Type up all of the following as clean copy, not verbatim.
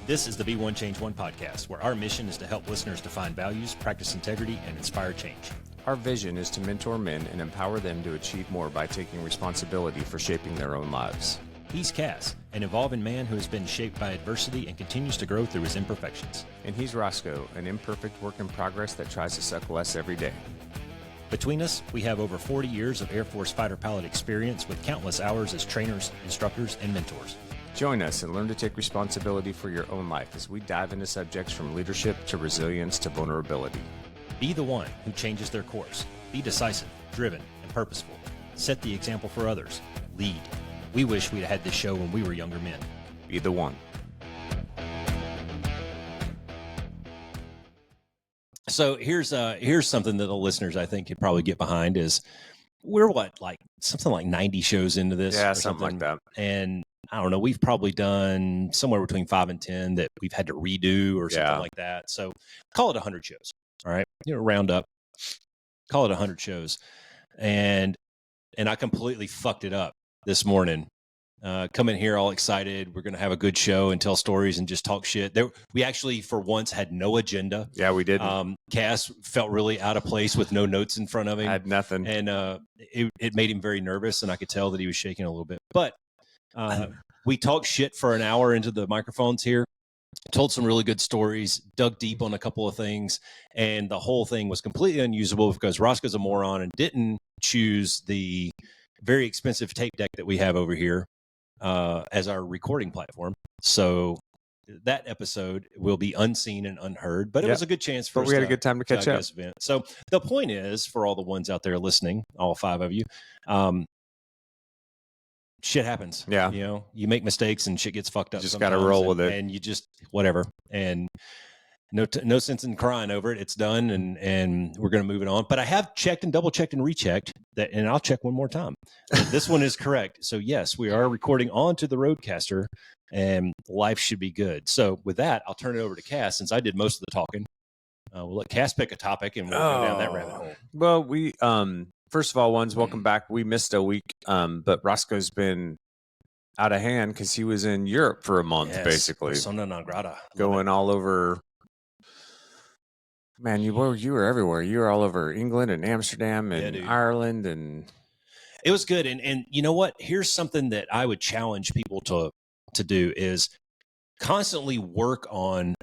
This is the Be One Change One podcast, where our mission is to help listeners define values, practice integrity, and inspire change. Our vision is to mentor men and empower them to achieve more by taking responsibility for shaping their own lives. He's CAS, an evolving man who has been shaped by adversity and continues to grow through his imperfections. And he's Roscoe, an imperfect work in progress that tries to suck less every day. Between us, we have over 40 years of Air Force fighter pilot experience with countless hours as trainers, instructors, and mentors. Join us and learn to take responsibility for your own life as we dive into subjects from leadership to resilience to vulnerability. Be the one who changes their course. Be decisive, driven, and purposeful. Set the example for others. Lead. We wish we'd had this show when we were younger men. Be the one. So here's something that the listeners, I think, could probably get behind is we're something like 90 shows into this. Yeah, something like that. And I don't know, we've probably done somewhere between 5 and 10 that we've had to redo or something like that. So call it 100 shows. All right. Round up, call it 100 shows. And I completely fucked it up this morning. Come in here all excited. We're going to have a good show and tell stories and just talk shit. We actually, for once, had no agenda. Yeah, we did. Cass felt really out of place with no notes in front of him. I had nothing. And it made him very nervous, and I could tell that he was shaking a little bit. But we talked shit for an hour into the microphones here, told some really good stories, dug deep on a couple of things, and the whole thing was completely unusable because Roscoe's a moron and didn't choose the very expensive tape deck that we have over here as our recording platform. So that episode will be unseen and unheard, but it was a good chance for us. We had a good time to catch up. So the point is, for all the ones out there listening, all 5 of you, shit happens. Yeah. You make mistakes and shit gets fucked up. Just got to roll with it. And you just, whatever. And no sense in crying over it. It's done, and we're going to move it on. But I have checked and double checked and rechecked that, and I'll check one more time. This one is correct. So yes, we are recording onto the Roadcaster, and life should be good. So with that, I'll turn it over to Cass since I did most of the talking. We'll let Cass pick a topic, and we'll go down that rabbit hole. Well, we first of all, welcome back. We missed a week, but Roscoe's been out of hand because he was in Europe for a month, basically. Persona non grata. Going all over. Man, you were everywhere. You were all over England and Amsterdam and Ireland, and it was good. And you know what? Here's something that I would challenge people to do is constantly work on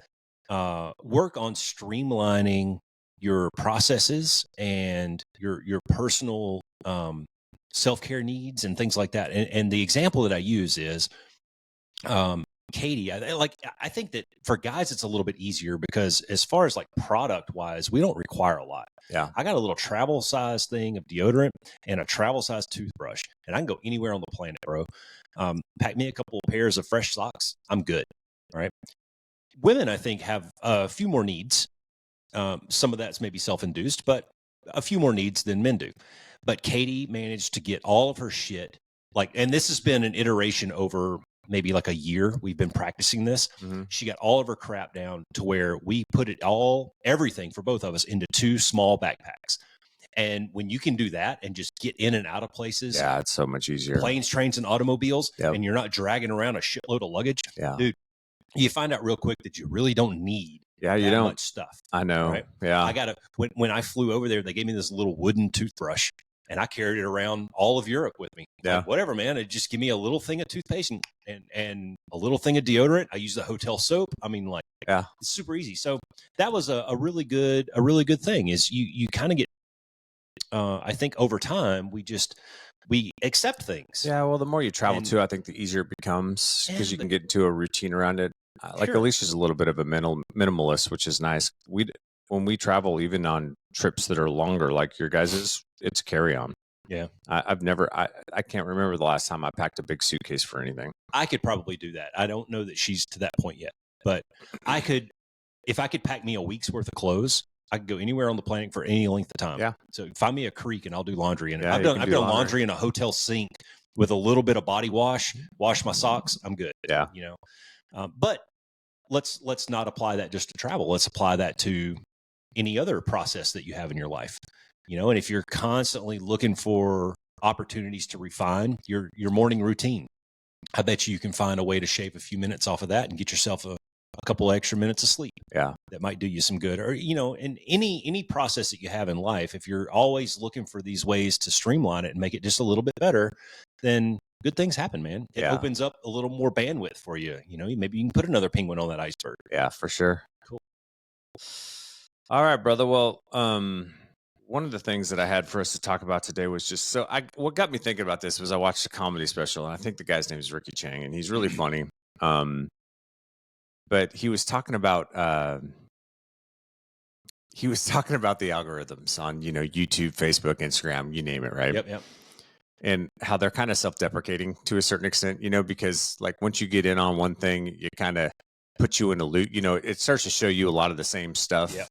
streamlining your processes and your personal self-care needs and things like that. And the example that I use is Katie. I think that for guys it's a little bit easier because as far as like product wise, we don't require a lot. Yeah. I got a little travel size thing of deodorant and a travel size toothbrush, and I can go anywhere on the planet, bro. Pack me a couple of pairs of fresh socks. I'm good. All right. Women, I think, have a few more needs. Some of that's maybe self-induced, but a few more needs than men do. But Katie managed to get all of her shit and this has been an iteration over maybe like a year. We've been practicing this. Mm-hmm. She got all of her crap down to where we put everything for both of us into 2 small backpacks. And when you can do that and just get in and out of places. Yeah, it's so much easier. Planes, trains, and automobiles. Yep. And you're not dragging around a shitload of luggage. Yeah. Dude, you find out real quick that you really don't need much stuff. I know. Right? Yeah. When I flew over there, they gave me this little wooden toothbrush. And I carried it around all of Europe with me. Yeah. Like, whatever, man. It just give me a little thing of toothpaste and a little thing of deodorant. I use the hotel soap. I mean, it's super easy. So that was a really good thing is you kind of get, I think over time, we accept things. Yeah. Well, the more you travel too, I think the easier it becomes because you can get into a routine around it. Sure. Alicia's a little bit of a minimalist, which is nice. When we travel, even on trips that are longer, like your guys's, it's carry on. Yeah. I can't remember the last time I packed a big suitcase for anything. I could probably do that. I don't know that she's to that point yet, but if I could pack me a week's worth of clothes, I could go anywhere on the planet for any length of time. Yeah. So find me a creek and I'll do laundry in it. Yeah, I've done laundry in a hotel sink with a little bit of body wash my socks. I'm good. Yeah. But let's not apply that just to travel. Let's apply that to any other process that you have in your life. And if you're constantly looking for opportunities to refine your morning routine, I bet you can find a way to shave a few minutes off of that and get yourself a couple extra minutes of sleep. Yeah. That might do you some good. Or, in any process that you have in life, if you're always looking for these ways to streamline it and make it just a little bit better, then good things happen, man. It opens up a little more bandwidth for you. Maybe you can put another penguin on that iceberg. Yeah, for sure. Cool. All right, brother. Well, one of the things that I had for us to talk about today was just what got me thinking about this was I watched a comedy special, and I think the guy's name is Ricky Chang, and he's really funny. But he was talking about the algorithms on, YouTube, Facebook, Instagram, you name it, right? Yep. And how they're kind of self-deprecating to a certain extent, because like once you get in on one thing, it kind of puts you in a loop. It starts to show you a lot of the same stuff. Yep.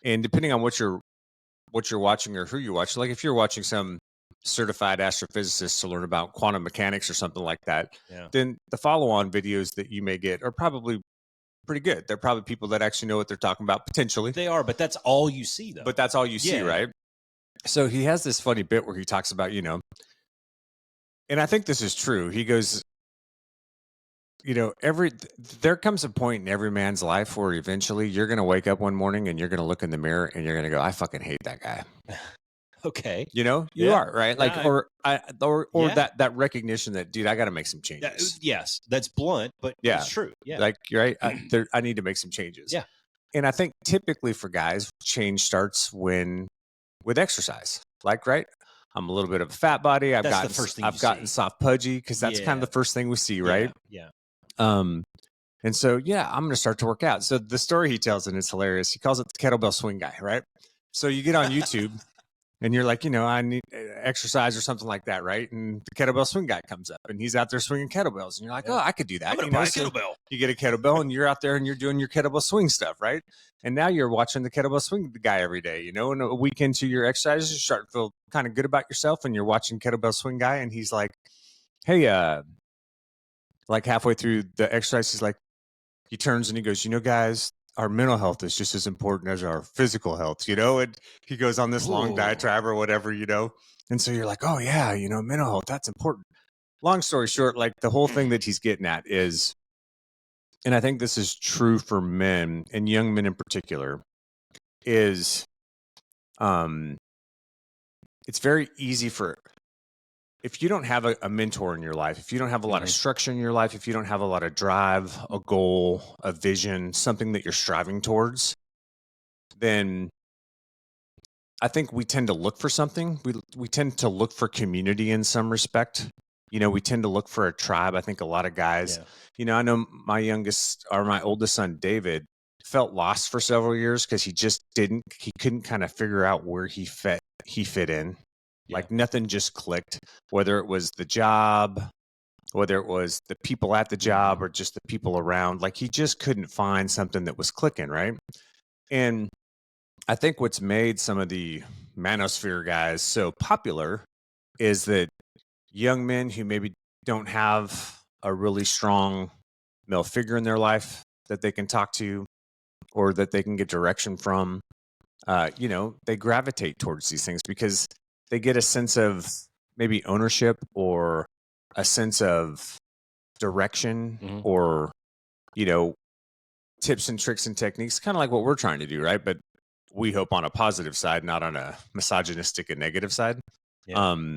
And depending on what you're watching or who you're watching, like if you're watching some certified astrophysicist to learn about quantum mechanics or something like that, then the follow-on videos that you may get are probably pretty good. They're probably people that actually know what they're talking about, potentially. They are, but that's all you see, though. But that's all you see, right? So he has this funny bit where he talks about, and I think this is true. He goes, there comes a point in every man's life where eventually you're going to wake up one morning and you're going to look in the mirror and you're going to go, I fucking hate that guy. Okay. You are, right? Like, or that recognition that, dude, I got to make some changes. Yes. That's blunt, but it's true. Yeah. Like, you're right. I need to make some changes. Yeah. And I think typically for guys, change starts with exercise. Like, right? I'm a little bit of a fat body. I've gotten soft pudgy because that's kind of the first thing we see, right? Yeah. And so, I'm going to start to work out. So the story he tells, and it's hilarious. He calls it the kettlebell swing guy, right? So you get on YouTube and you're like, I need exercise or something like that, right? And the kettlebell swing guy comes up and he's out there swinging kettlebells. And you're like, oh, I could do that. I'm going to buy a kettlebell. You get a kettlebell and you're out there and you're doing your kettlebell swing stuff, right? And now you're watching the kettlebell swing guy every day, and a week into your exercises, you start to feel kind of good about yourself and you're watching kettlebell swing guy. And he's like, hey, like halfway through the exercise, he's like, he turns and he goes, guys, our mental health is just as important as our physical health, and he goes on this long diatribe or whatever, and so you're like, oh yeah, mental health, that's important. Long story short, like the whole thing that he's getting at is, and I think this is true for men and young men in particular, is it's very easy if you don't have a mentor in your life, if you don't have a lot of structure in your life, if you don't have a lot of drive, a goal, a vision, something that you're striving towards, then I think we tend to look for something. We tend to look for community in some respect. We tend to look for a tribe. I think a lot of guys, I know my oldest son, David, felt lost for several years because he couldn't kind of figure out where he fit in. Like nothing just clicked, whether it was the job, whether it was the people at the job or just the people around. Like he just couldn't find something that was clicking, right? And I think what's made some of the manosphere guys so popular is that young men who maybe don't have a really strong male figure in their life that they can talk to or that they can get direction from, they gravitate towards these things because they get a sense of maybe ownership or a sense of direction or, tips and tricks and techniques, kind of like what we're trying to do, right? But we hope on a positive side, not on a misogynistic and negative side. Yeah.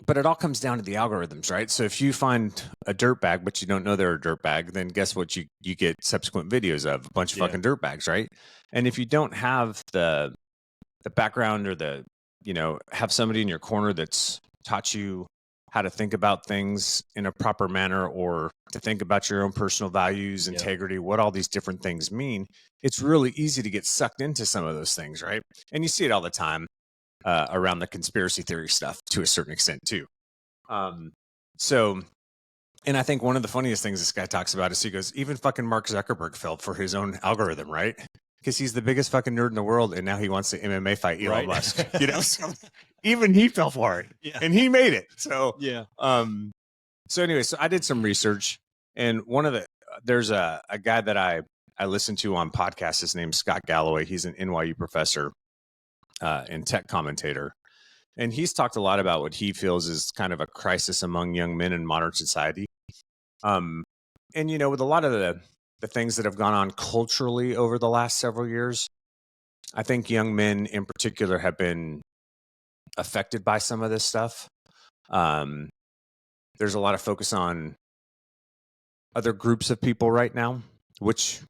But it all comes down to the algorithms, right? So if you find a dirt bag, but you don't know they're a dirt bag, then guess what? You get subsequent videos of a bunch of fucking dirt bags, right? And if you don't have the background or have somebody in your corner that's taught you how to think about things in a proper manner or to think about your own personal values, integrity, what all these different things mean, it's really easy to get sucked into some of those things, right? And you see it all the time around the conspiracy theory stuff to a certain extent too. And I think one of the funniest things this guy talks about is he goes, even fucking Mark Zuckerberg fell for his own algorithm, right? Because he's the biggest fucking nerd in the world, and now he wants to MMA fight Elon Musk. So even he fell for it, and he made it. So So anyway, so I did some research, and there's a guy that I listen to on podcasts. His name's Scott Galloway. He's an NYU professor and tech commentator, and he's talked a lot about what he feels is kind of a crisis among young men in modern society. And, with a lot of the things that have gone on culturally over the last several years, I think young men in particular have been affected by some of this stuff. There's a lot of focus on other groups of people right now, which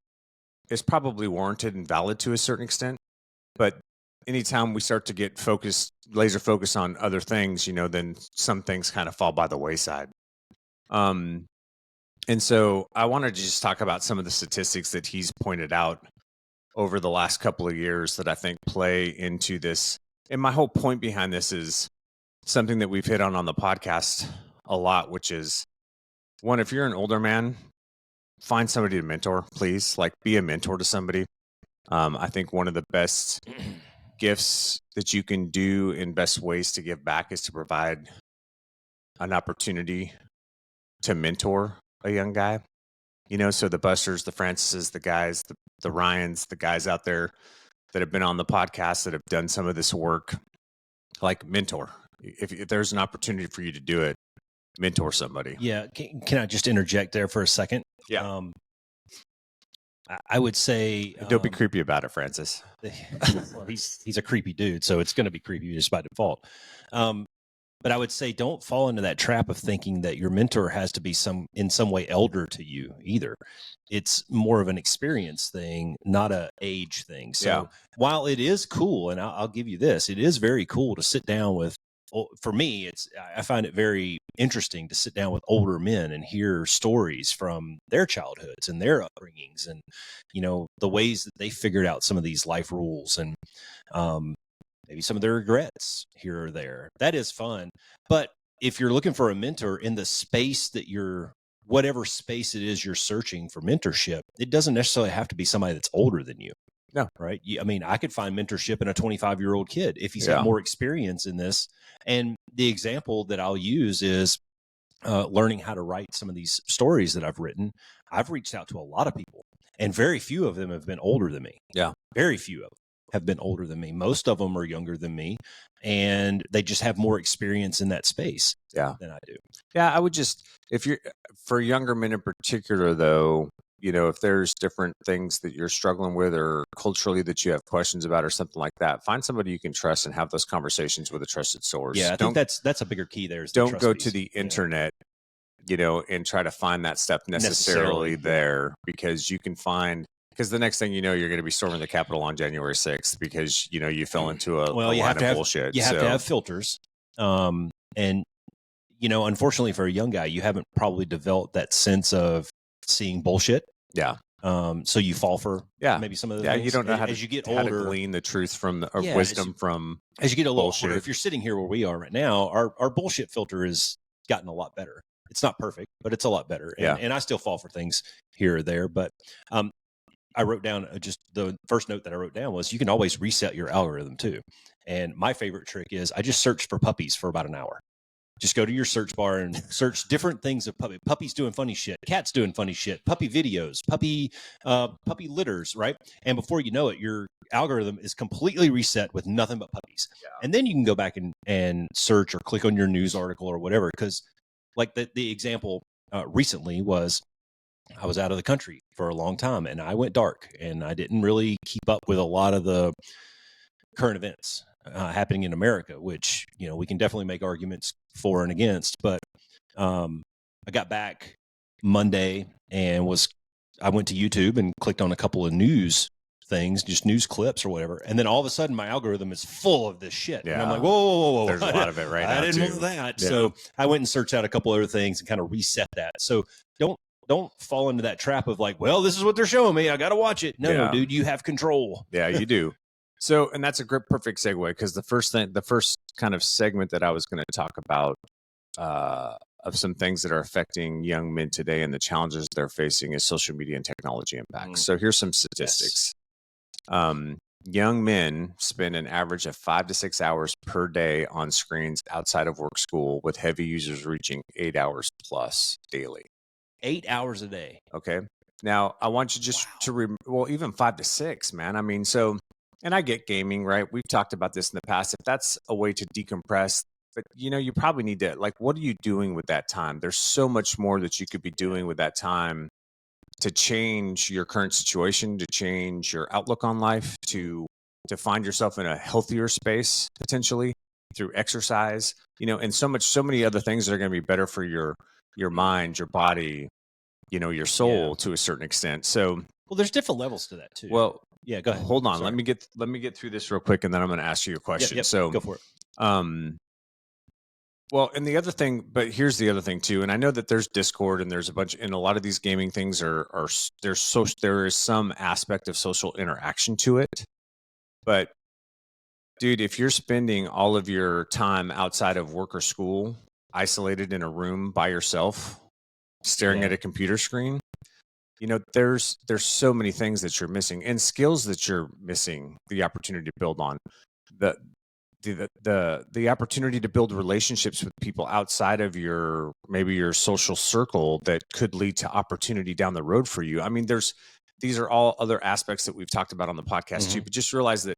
is probably warranted and valid to a certain extent. But anytime we start to get laser focused on other things, then some things kind of fall by the wayside. And so I wanted to just talk about some of the statistics that he's pointed out over the last couple of years that I think play into this. And my whole point behind this is something that we've hit on the podcast a lot, which is, one, if you're an older man, find somebody to mentor, please. Like, be a mentor to somebody. I think one of the best gifts that you can do and best ways to give back is to provide an opportunity to mentor a young guy. So the Busters, the Francises, the guys, the Ryans, the guys out there that have been on the podcast that have done some of this work, like, mentor. If there's an opportunity for you to do it, mentor somebody. Yeah. Can I just interject there for a second? Yeah. I would say, don't be creepy about it, Francis. Well, he's a creepy dude, so it's going to be creepy just by default. But I would say, don't fall into that trap of thinking that your mentor has to be in some way elder to you either. It's more of an experience thing, not a age thing. So while it is cool, and I'll give you this, it is very cool to sit down with. For me, I find it very interesting to sit down with older men and hear stories from their childhoods and their upbringings, and the ways that they figured out some of these life rules, and maybe some of their regrets here or there. That is fun. But if you're looking for a mentor in the space that whatever space it is you're searching for mentorship, it doesn't necessarily have to be somebody that's older than you. No. Right. I mean, I could find mentorship in a 25-year-old kid if he's got more experience in this. And the example that I'll use is learning how to write some of these stories that I've written. I've reached out to a lot of people, and very few of them have been older than me. Yeah. Very few of them have been older than me. Most of them are younger than me, and they just have more experience in that space than I do. Yeah. I would just, for younger men in particular, though, if there's different things that you're struggling with or culturally that you have questions about or something like that, find somebody you can trust and have those conversations with a trusted source. Yeah, I think that's a bigger key there. Don't go to the internet, and try to find that stuff necessarily there, because the next thing you know, you're going to be storming the Capitol on January 6th because, you fell into a line of bullshit. You have to have filters. And, unfortunately for a young guy, you haven't probably developed that sense of seeing bullshit. Yeah. So you fall for maybe some of the things. You don't know as you get older, to glean the truth from wisdom from as you get a little bullshit. older. If you're sitting here where we are right now, our bullshit filter has gotten a lot better. It's not perfect, but it's a lot better. And I still fall for things here or there. But I wrote down just the first note that I wrote down was, you can always reset your algorithm too. And my favorite trick is I just search for puppies for about an hour. Just go to your search bar and search different things of puppies doing funny shit, cats doing funny shit, puppy videos, puppy litters, right? And before you know it, your algorithm is completely reset with nothing but puppies. Yeah. And then you can go back and search or click on your news article or whatever. Because like the example recently was, I was out of the country for a long time and I went dark and I didn't really keep up with a lot of the current events happening in America, which, we can definitely make arguments for and against. But I got back Monday and I went to YouTube and clicked on a couple of news things, just news clips or whatever. And then all of a sudden my algorithm is full of this shit. Yeah. And I'm like, whoa. There's a lot of it right now. I didn't know that. Yeah. So I went and searched out a couple other things and kind of reset that. So don't fall into that trap of like, well, this is what they're showing me, I got to watch it. No, dude, you have control. Yeah, you do. So, and that's a perfect segue, because the first kind of segment that I was going to talk about of some things that are affecting young men today and the challenges they're facing is social media and technology impacts. So here's some statistics. Yes. Young men spend an average of 5 to 6 hours per day on screens outside of work, school, with heavy users reaching 8 hours plus daily. 8 hours a day. Okay. Now, I want you just to even 5 to 6, man. I mean, so, and I get gaming, right? We've talked about this in the past. If that's a way to decompress, but you probably need to, like, what are you doing with that time? There's so much more that you could be doing with that time to change your current situation, to change your outlook on life, to find yourself in a healthier space potentially through exercise, and so many other things that are going to be better for your mind, your body, your soul to a certain extent. So, well, there's different levels to that too. Well, yeah, go ahead. Hold on. Sorry. Let me get through this real quick, and then I'm going to ask you a question. Yep, So, go for it. Well, and the other thing, but here's the other thing too. And I know that there's Discord and there's a bunch, and a lot of these gaming things there is some aspect of social interaction to it. But dude, if you're spending all of your time outside of work or school, isolated in a room by yourself, staring at a computer screen, there's so many things that you're missing and skills that you're missing the opportunity to build on. The opportunity to build relationships with people outside of maybe your social circle that could lead to opportunity down the road for you. I mean, these are all other aspects that we've talked about on the podcast too, but just realize that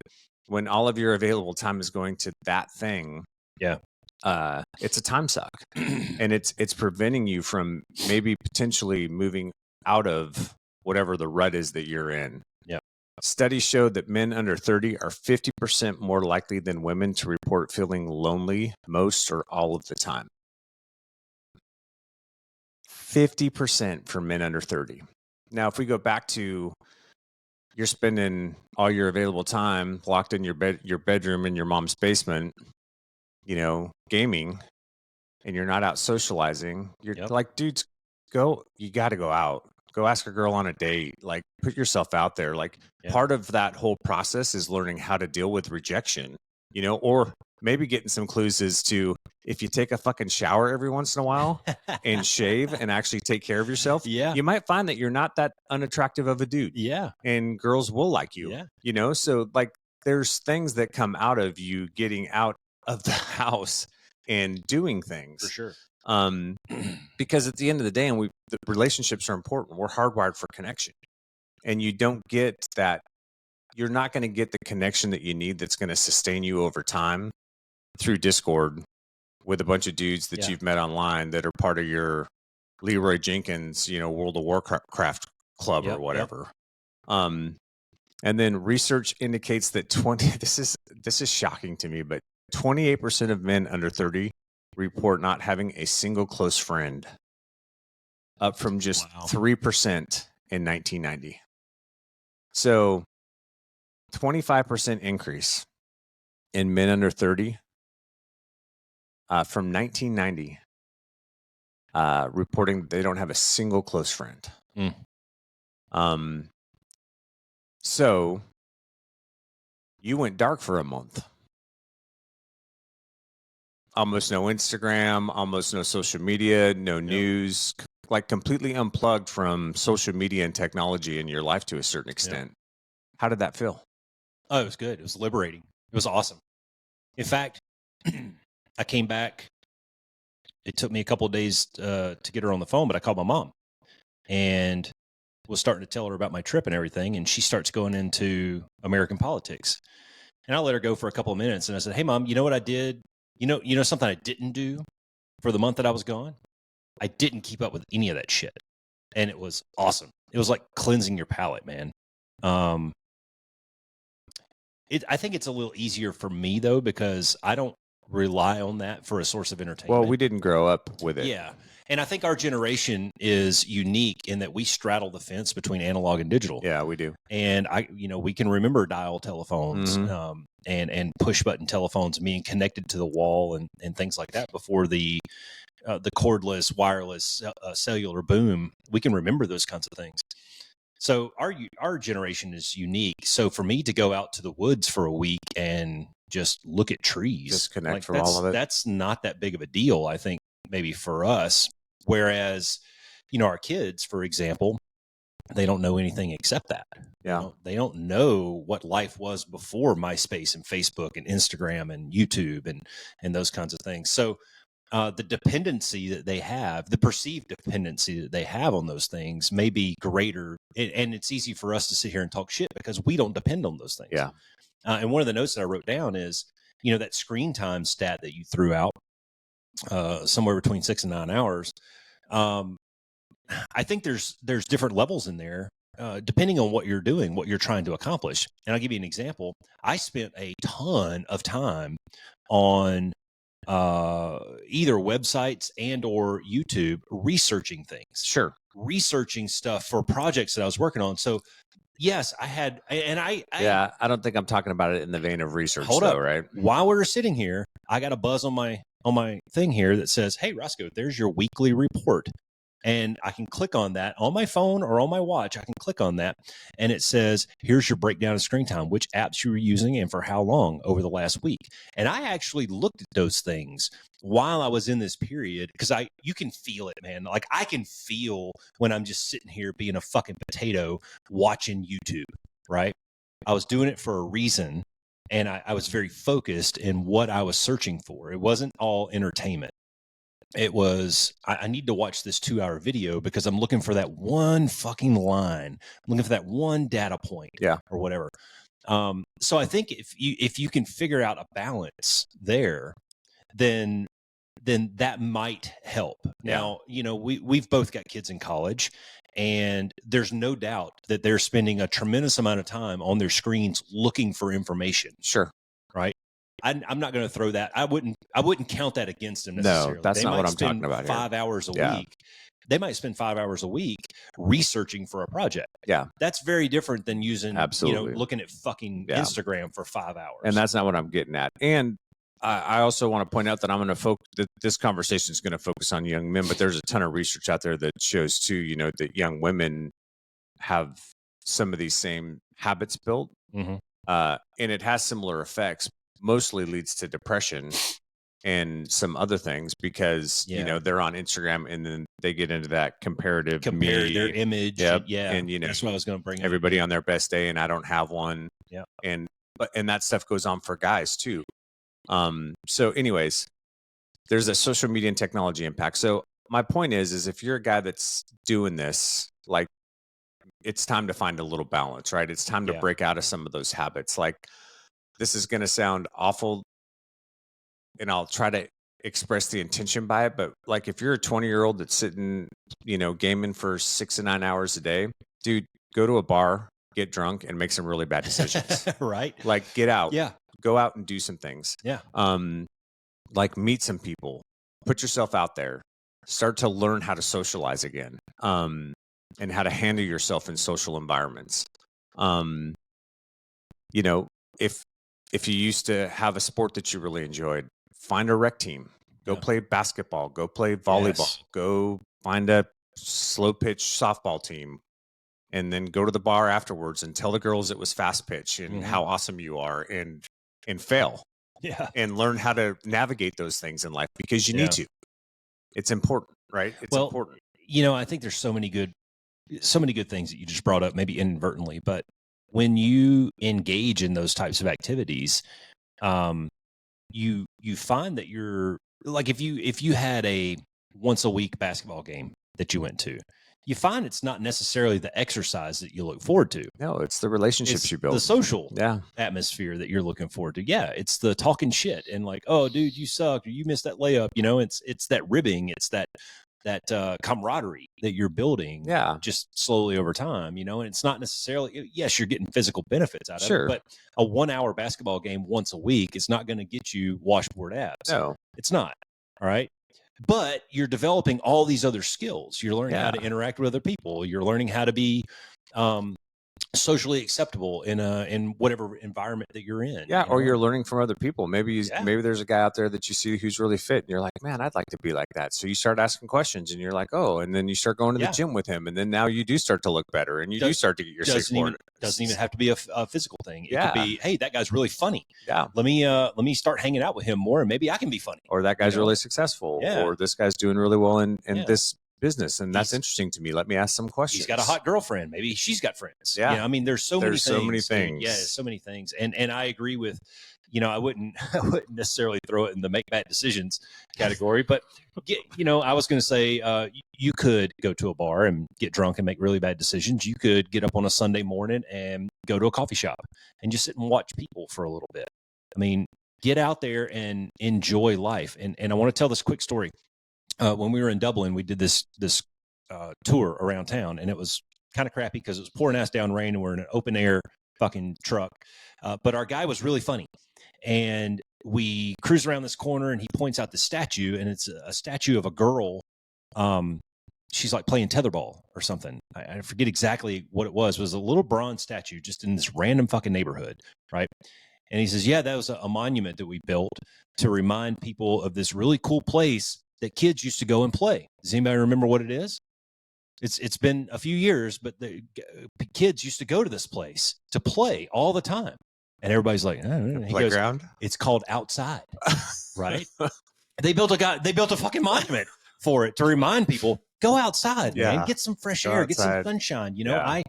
when all of your available time is going to that thing, it's a time suck, and it's preventing you from maybe potentially moving out of whatever the rut is that you're in. Studies show that men under 30 are 50% more likely than women to report feeling lonely most or all of the time. 50% for men under 30. Now, if we go back to you're spending all your available time locked in your bedroom in your mom's basement, gaming, and you're not out socializing, you're like, dudes, you got to go out. Go ask a girl on a date. Like, put yourself out there. Like, part of that whole process is learning how to deal with rejection, or maybe getting some clues as to if you take a fucking shower every once in a while and shave and actually take care of yourself, you might find that you're not that unattractive of a dude. And girls will like you, So, like, there's things that come out of you getting out of the house and doing things. For sure. Because at the end of the day, and the relationships are important. We're hardwired for connection, and you don't get that. You're not going to get the connection that you need that's going to sustain you over time through Discord with a bunch of dudes that you've met online that are part of your Leroy Jenkins, World of Warcraft club or whatever. And then research indicates that this is shocking to me, but 28% of men under 30 report not having a single close friend, up from just 3% in 1990. So 25% increase in men under 30 from 1990, reporting that they don't have a single close friend. So you went dark for a month. Almost no Instagram, almost no social media, no news, like completely unplugged from social media and technology in your life to a certain extent. How did that feel? Oh, it was good. It was liberating. It was awesome. In fact, I came back. It took me a couple of days to get her on the phone, but I called my mom and was starting to tell her about my trip and everything. And she starts going into American politics. And I let her go for a couple of minutes. And I said, hey, Mom, you know what I did? You know something I didn't do for the month that I was gone? I didn't keep up with any of that shit. And it was awesome. It was like cleansing your palate, man. I think it's a little easier for me, though, because I don't rely on that for a source of entertainment. Well, we didn't grow up with it. Yeah. And I think our generation is unique in that we straddle the fence between analog and digital. Yeah, we do. And we can remember dial telephones and push button telephones being connected to the wall and things like that before the cordless, wireless, cellular boom. We can remember those kinds of things. So our generation is unique. So for me to go out to the woods for a week and just look at trees, disconnect from all of it, that's not that big of a deal, I think, maybe for us. Whereas, our kids, for example, they don't know anything except that. Yeah. They don't know what life was before MySpace and Facebook and Instagram and YouTube and those kinds of things. So the dependency that they have, the perceived dependency that they have on those things may be greater. And it's easy for us to sit here and talk shit because we don't depend on those things. Yeah. And one of the notes that I wrote down is, that screen time stat that you threw out, somewhere between 6 and 9 hours. I think there's different levels in there, depending on what you're doing, what you're trying to accomplish. And I'll give you an example. I spent a ton of time on either websites and or YouTube researching things. Sure. Researching stuff for projects that I was working on. So yes, I had, and I don't think I'm talking about it in the vein of research. Hold though, up. right? While we were sitting here, I got a buzz on my thing here that says, "Hey, Roscoe, there's your weekly report." And I can click on that on my phone or on my watch. I can click on that and it says, here's your breakdown of screen time, which apps you were using and for how long over the last week. And I actually looked at those things while I was in this period because you can feel it, man. Like I can feel when I'm just sitting here being a fucking potato watching YouTube, right? I was doing it for a reason and I was very focused in what I was searching for. It wasn't all entertainment. It was, I need to watch this 2-hour video because I'm looking for that one fucking line. I'm looking for that one data point or whatever. So I think if you can figure out a balance there, then that might help. Now, we've both got kids in college and there's no doubt that they're spending a tremendous amount of time on their screens looking for information. Sure. Right. I'm not going to throw that. I wouldn't count that against them necessarily. No, that's not what I'm talking about. 5 hours a week. They might spend 5 hours a week researching for a project. Yeah. That's very different than using, Absolutely. looking at fucking Instagram for 5 hours. And that's not what I'm getting at. And I also want to point out that I'm going to focus, that this conversation is going to focus on young men, but there's a ton of research out there that shows too, that young women have some of these same habits built. Mm-hmm. And it has similar effects. Mostly leads to depression and some other things because they're on Instagram and then they get into that compare their image. Yep. And that's what I was going to bring everybody on their best day and I don't have one. Yeah. And that stuff goes on for guys too. So anyways, there's a social media and technology impact. So my point is if you're a guy that's doing this, like it's time to find a little balance, right? It's time to break out of some of those habits. Like, this is going to sound awful and I'll try to express the intention by it. But like, if you're a 20-year-old that's sitting, gaming for 6 to 9 hours a day, dude, go to a bar, get drunk and make some really bad decisions. Right. Like get out, go out and do some things. Yeah. Like meet some people, put yourself out there, start to learn how to socialize again. And how to handle yourself in social environments. If you used to have a sport that you really enjoyed, find a rec team, go play basketball, go play volleyball, go find a slow pitch softball team, and then go to the bar afterwards and tell the girls it was fast pitch and how awesome you are and fail. Yeah. And learn how to navigate those things in life because you need to. It's important, right? It's important. I think there's so many good things that you just brought up, maybe inadvertently, but when you engage in those types of activities, you find that you're like, if you had a once a week basketball game that you went to, you find it's not necessarily the exercise that you look forward to. No, it's the relationships you build, the social atmosphere that you're looking forward to. Yeah, it's the talking shit and like, oh, dude, you sucked or you missed that layup. It's that ribbing. It's that camaraderie that you're building just slowly over time, and it's not necessarily, yes, you're getting physical benefits out of it, but a 1 hour basketball game once a week is not going to get you washboard abs. No, it's not. All right. But you're developing all these other skills. You're learning how to interact with other people. You're learning how to be socially acceptable in whatever environment that you're in. Yeah, or you're learning from other people. Maybe there's a guy out there that you see who's really fit, and you're like, man, I'd like to be like that. So you start asking questions, and you're like, oh, and then you start going to the gym with him, and then now you do start to look better, and you do start to get your six more. Doesn't even have to be a physical thing. It could be, hey, that guy's really funny. Yeah, let me start hanging out with him more, and maybe I can be funny. Or that guy's really successful. Yeah. Or this guy's doing really well in this business, and that's interesting to me. Let me ask some questions. He's got a hot girlfriend. Maybe she's got friends. Yeah, there's so many things. Yeah, so many things. And I agree with, I wouldn't necessarily throw it in the make bad decisions category, but I was going to say you could go to a bar and get drunk and make really bad decisions. You could get up on a Sunday morning and go to a coffee shop and just sit and watch people for a little bit. I mean, Get out there and enjoy life. And I want to tell this quick story. When we were in Dublin, we did this tour around town, and it was kind of crappy because it was pouring ass down rain, and we're in an open air fucking truck. But our guy was really funny, and we cruise around this corner, and he points out the statue, and it's a statue of a girl. She's like playing tetherball or something. I forget exactly what it was. It was a little bronze statue just in this random fucking neighborhood, right? And he says, yeah, that was a monument that we built to remind people of this really cool place that kids used to go and play. Does anybody remember what it is? It's been a few years, but the kids used to go to this place to play all the time. And everybody's like, playground? Goes, it's called Outside, right? They built a fucking monument for it to remind people, go outside, man, get some fresh air, get some sunshine. You know, I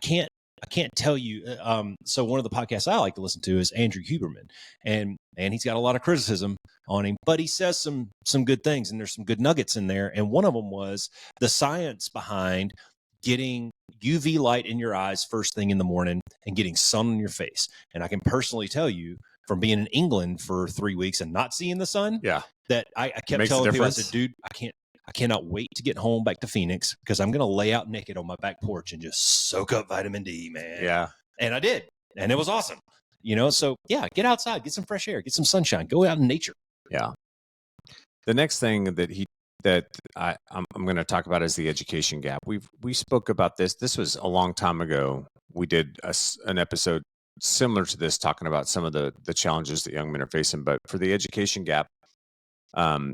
can't tell you. So one of the podcasts I like to listen to is Andrew Huberman, and he's got a lot of criticism on him, but he says some good things, and there's some good nuggets in there. And one of them was the science behind getting UV light in your eyes first thing in the morning and getting sun on your face. And I can personally tell you from being in England for 3 weeks and not seeing the sun, that I kept telling people, I said, dude, I cannot wait to get home back to Phoenix because I'm going to lay out naked on my back porch and just soak up vitamin D, man. Yeah. And I did. And it was awesome. You know, so yeah, get outside, get some fresh air, get some sunshine, go out in nature. Yeah. The next thing that I'm going to talk about is the education gap. We spoke about this. This was a long time ago. We did an episode similar to this, talking about some of the challenges that young men are facing. But for the education gap,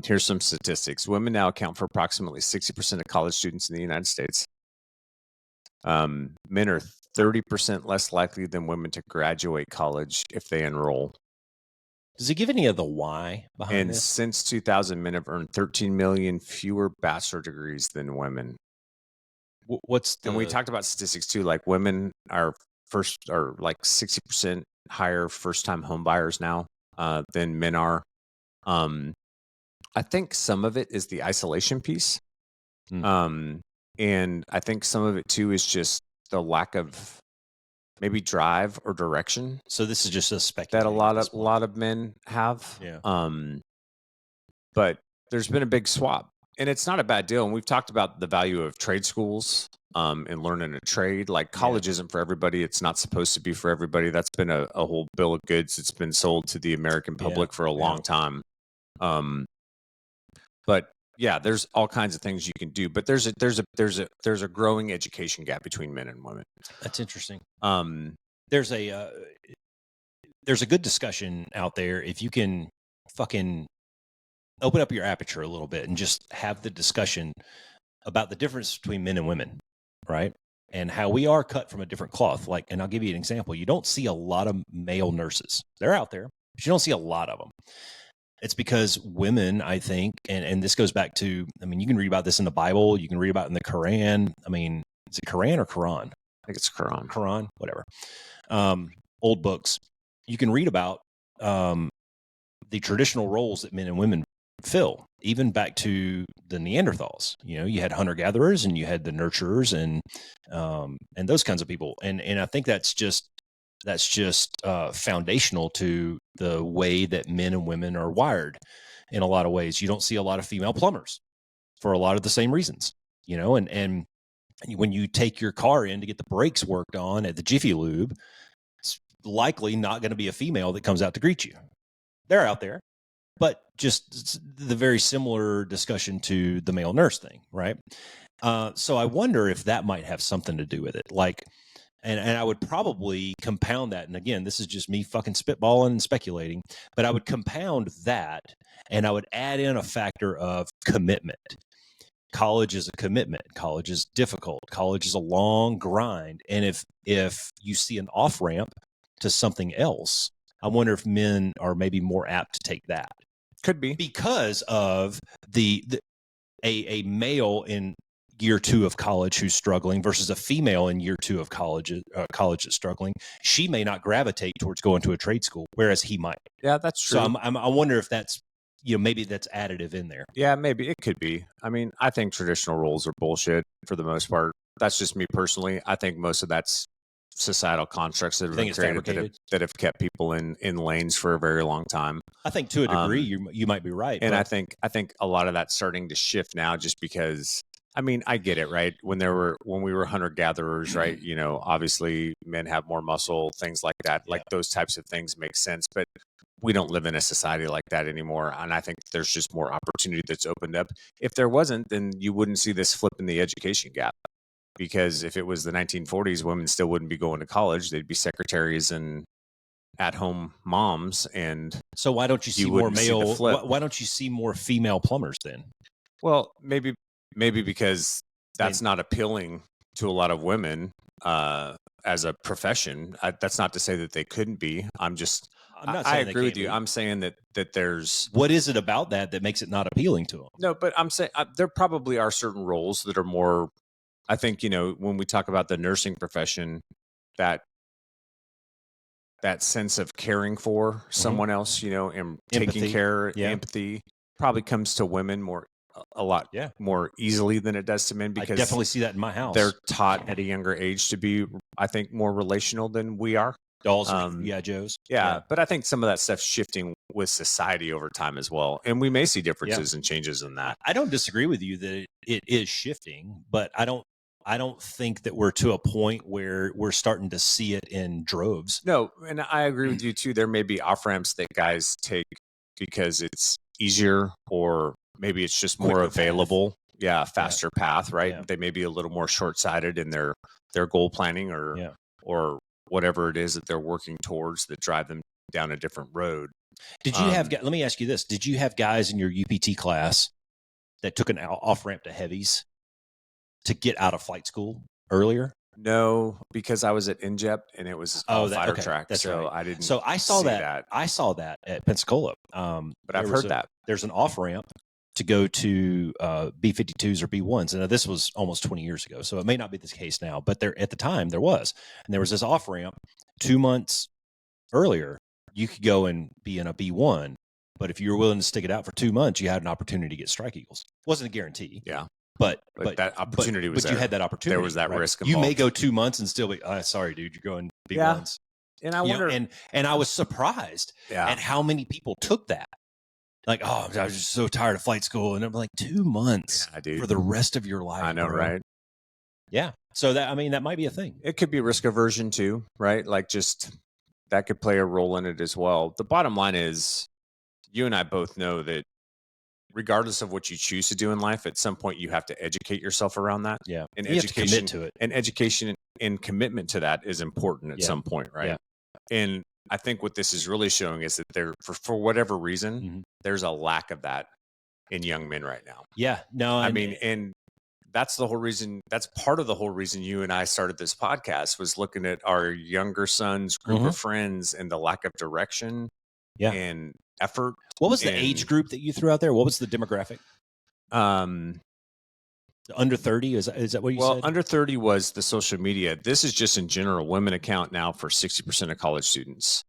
here's some statistics. Women now account for approximately 60% of college students in the United States. Men are 30% less likely than women to graduate college if they enroll. Does it give any of the why behind this? And since 2000, men have earned 13 million fewer bachelor degrees than women. And we talked about statistics too, like women are like 60% higher first-time home buyers now than men are. I think some of it is the isolation piece. And I think some of it too is just the lack of maybe drive or direction. So this is just a speculation that a lot of men have. Yeah. But there's been a big swap, and it's not a bad deal. And we've talked about the value of trade schools and learning a trade. Like college isn't for everybody. It's not supposed to be for everybody. That's been a whole bill of goods. It's been sold to the American public for a long time. But yeah, there's all kinds of things you can do, but there's a growing education gap between men and women. That's interesting. There's a good discussion out there. If you can fucking open up your aperture a little bit and just have the discussion about the difference between men and women, right? And how we are cut from a different cloth. Like, and I'll give you an example. You don't see a lot of male nurses. They're out there, but you don't see a lot of them. It's because women, I think, and this goes back to, I mean, you can read about this in the Bible. You can read about it in the Quran. I mean, is it Quran or Quran? I think it's Quran. Quran, whatever. Old books. You can read about the traditional roles that men and women fill, even back to the Neanderthals. You know, you had hunter-gatherers and you had the nurturers and those kinds of people. And I think that's just foundational to the way that men and women are wired in a lot of ways. You don't see a lot of female plumbers for a lot of the same reasons, you know, and when you take your car in to get the brakes worked on at the Jiffy Lube, it's likely not going to be a female that comes out to greet you. They're out there, but just the very similar discussion to the male nurse thing, right? So I wonder if that might have something to do with it. Like, and I would probably compound that. And again, this is just me fucking spitballing and speculating, but I would compound that and I would add in a factor of commitment. College is a commitment. College is difficult. College is a long grind. And if you see an off-ramp to something else, I wonder if men are maybe more apt to take that. Could be. Because of a male in year 2 of college who's struggling versus a female in year 2 of college that's struggling. She may not gravitate towards going to a trade school, whereas he might. Yeah, that's true. So I wonder if that's, you know, maybe that's additive in there. Yeah, maybe it could be. I mean, I think traditional roles are bullshit for the most part. That's just me personally. I think most of that's societal constructs that have been it's created fabricated? that have kept people in lanes for a very long time. I think to a degree you might be right. And but I think a lot of that's starting to shift now, just because, I mean, I get it, right? When we were hunter gatherers, right? You know, obviously men have more muscle, things like that. Yeah. Like those types of things make sense, but we don't live in a society like that anymore. And I think there's just more opportunity that's opened up. If there wasn't, then you wouldn't see this flip in the education gap. Because if it was the 1940s, women still wouldn't be going to college. They'd be secretaries and at-home moms. And so why don't you see more wouldn't see the male? flip. Why don't you see more female plumbers then? Well, maybe because that's not appealing to a lot of women as a profession. That's not to say that they couldn't be. I'm not I agree with you. I'm saying that there's, what is it about that makes it not appealing to them? no, but I'm saying there probably are certain roles that are more. I think, you know, when we talk about the nursing profession, that sense of caring for someone else, you know, and taking care, empathy, probably comes to women a lot more easily than it does to men, because I definitely see that in my house. They're taught at a younger age to be, I think, more relational than we are. Dolls, Joes. Yeah, but I think some of that stuff's shifting with society over time as well, and we may see differences and changes in that. I don't disagree with you that it is shifting, but I don't think that we're to a point where we're starting to see it in droves. No, and I agree with you too. There may be off ramps that guys take because it's easier, or maybe it's just more available. Yeah, faster path, right? Yeah. They may be a little more short sighted in their goal planning or whatever it is that they're working towards that drive them down a different road. Did you have? Let me ask you this: did you have guys in your UPT class that took an off ramp to heavies to get out of flight school earlier? No, because I was at INJEP and it was fighter track. That's so right. I didn't. So I saw that. I saw that at Pensacola. But I've heard that there's an off ramp to go to B-52s or B-1s, and this was almost 20 years ago, so it may not be the case now. But there, at the time, there was, and there was this off ramp 2 months earlier. You could go and be in a B-1, but if you were willing to stick it out for 2 months, you had an opportunity to get Strike Eagles. It wasn't a guarantee. Yeah. But that opportunity was there. But you had that opportunity. There was that risk involved. You may go 2 months and still be, sorry, dude, you're going B-1s. And I wonder, and I was surprised at how many people took that. Like, I was just so tired of flight school. And I'm like, 2 months for the rest of your life. I know, bro. Right? Yeah. So that might be a thing. It could be risk aversion too, right? Like, just that could play a role in it as well. The bottom line is, you and I both know that regardless of what you choose to do in life, at some point you have to educate yourself around that. Yeah. And you have to commit to it. And education and commitment to that is important at some point, right? Yeah. And I think what this is really showing is that there, for whatever reason, there's a lack of that in young men right now. Yeah. No, I mean, and that's the whole reason. That's part of the whole reason you and I started this podcast, was looking at our younger son's group of friends and the lack of direction and effort. What was the age group that you threw out there? What was the demographic? Under 30? Is that what you said? Well, under 30 was the social media. This is just in general. Women account now for 60% of college students.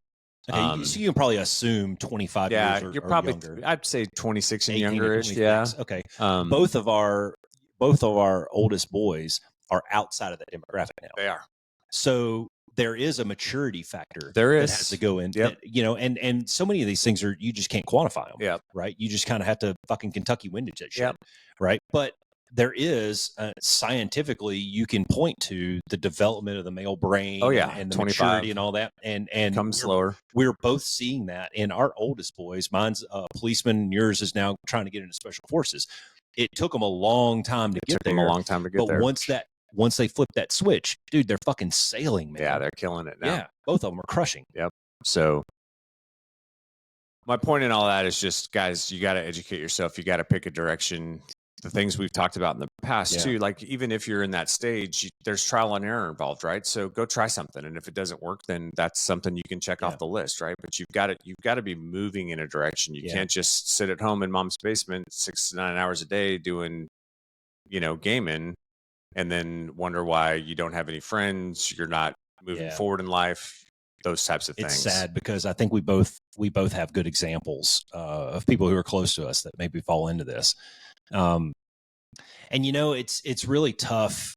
Okay, so you can probably assume 25 years or, you're probably younger. I'd say 26 and younger-ish. Yeah. Okay. Both of our oldest boys are outside of that demographic now. They are. So there is a maturity factor that has to go in. Yep. And so many of these things you just can't quantify them. Yeah. Right. You just kind of have to fucking Kentucky windage that shit. Yep. Right. But there is scientifically, you can point to the development of the male brain and the maturity and all that. And comes slower. We're both seeing that in our oldest boys. Mine's a policeman, and yours is now trying to get into special forces. It took them a long time to get there. But once they flip that switch, dude, they're fucking sailing, man. Yeah, they're killing it now. Yeah, both of them are crushing. Yep. So my point in all that is just, guys, you got to educate yourself. You got to pick a direction. The things we've talked about in the past too, like even if you're in that stage, there's trial and error involved, right? So go try something, and if it doesn't work, then that's something you can check off the list, right? But you've got to be moving in a direction. You can't just sit at home in mom's basement 6 to 9 hours a day doing, gaming, and then wonder why you don't have any friends, you're not moving forward in life, those types of things. It's sad because I think we both have good examples of people who are close to us that maybe fall into this. And it's really tough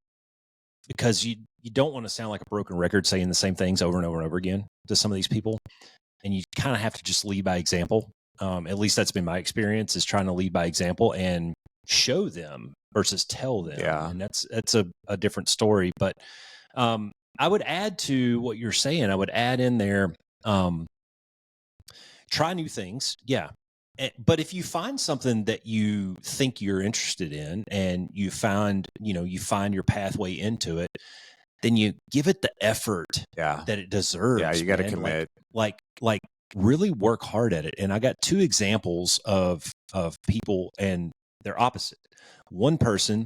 because you don't want to sound like a broken record saying the same things over and over and over again to some of these people. And you kind of have to just lead by example. At least that's been my experience, is trying to lead by example and show them versus tell them. Yeah. And that's a different story. But I would add to what you're saying, I would add in there, try new things. Yeah. But if you find something that you think you're interested in and you find your pathway into it, then you give it the effort that it deserves. Yeah, you got to commit. Like really work hard at it. And I got two examples of people, and they're opposite. One person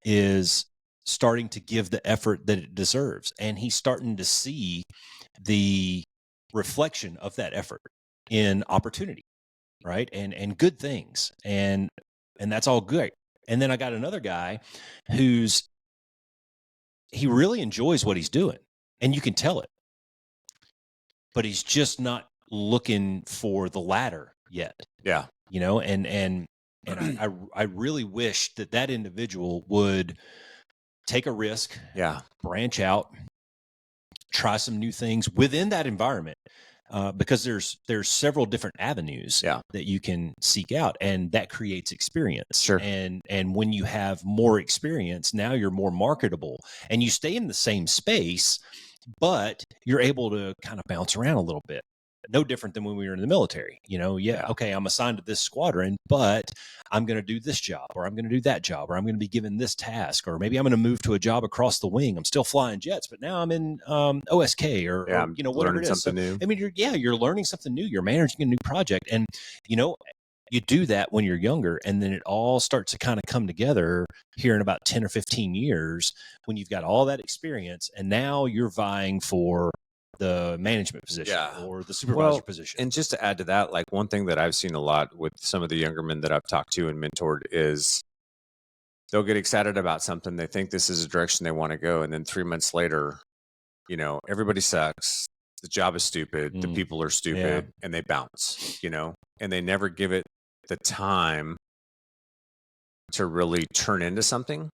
is starting to give the effort that it deserves, and he's starting to see the reflection of that effort in opportunity, right? And good things. And that's all good. And then I got another guy he really enjoys what he's doing, and you can tell it, but he's just not looking for the ladder yet. Yeah. And I really wish that individual would take a risk, branch out, try some new things within that environment, because there's several different avenues that you can seek out, and that creates experience. Sure. And when you have more experience, now you're more marketable, and you stay in the same space, but you're able to kind of bounce around a little bit. No different than when we were in the military. Okay, I'm assigned to this squadron, but I'm going to do this job, or I'm going to do that job, or I'm going to be given this task, or maybe I'm going to move to a job across the wing. I'm still flying jets, but now I'm in OSK or whatever it is. Something new. I mean, you're learning something new. You're managing a new project, and you do that when you're younger, and then it all starts to kind of come together here in about 10 or 15 years when you've got all that experience, and now you're vying for the management position or the supervisor position. And just to add to that, like one thing that I've seen a lot with some of the younger men that I've talked to and mentored is they'll get excited about something. They think this is a direction they want to go. And then 3 months later, everybody sucks. The job is stupid. The people are stupid, and they bounce, and they never give it the time to really turn into something.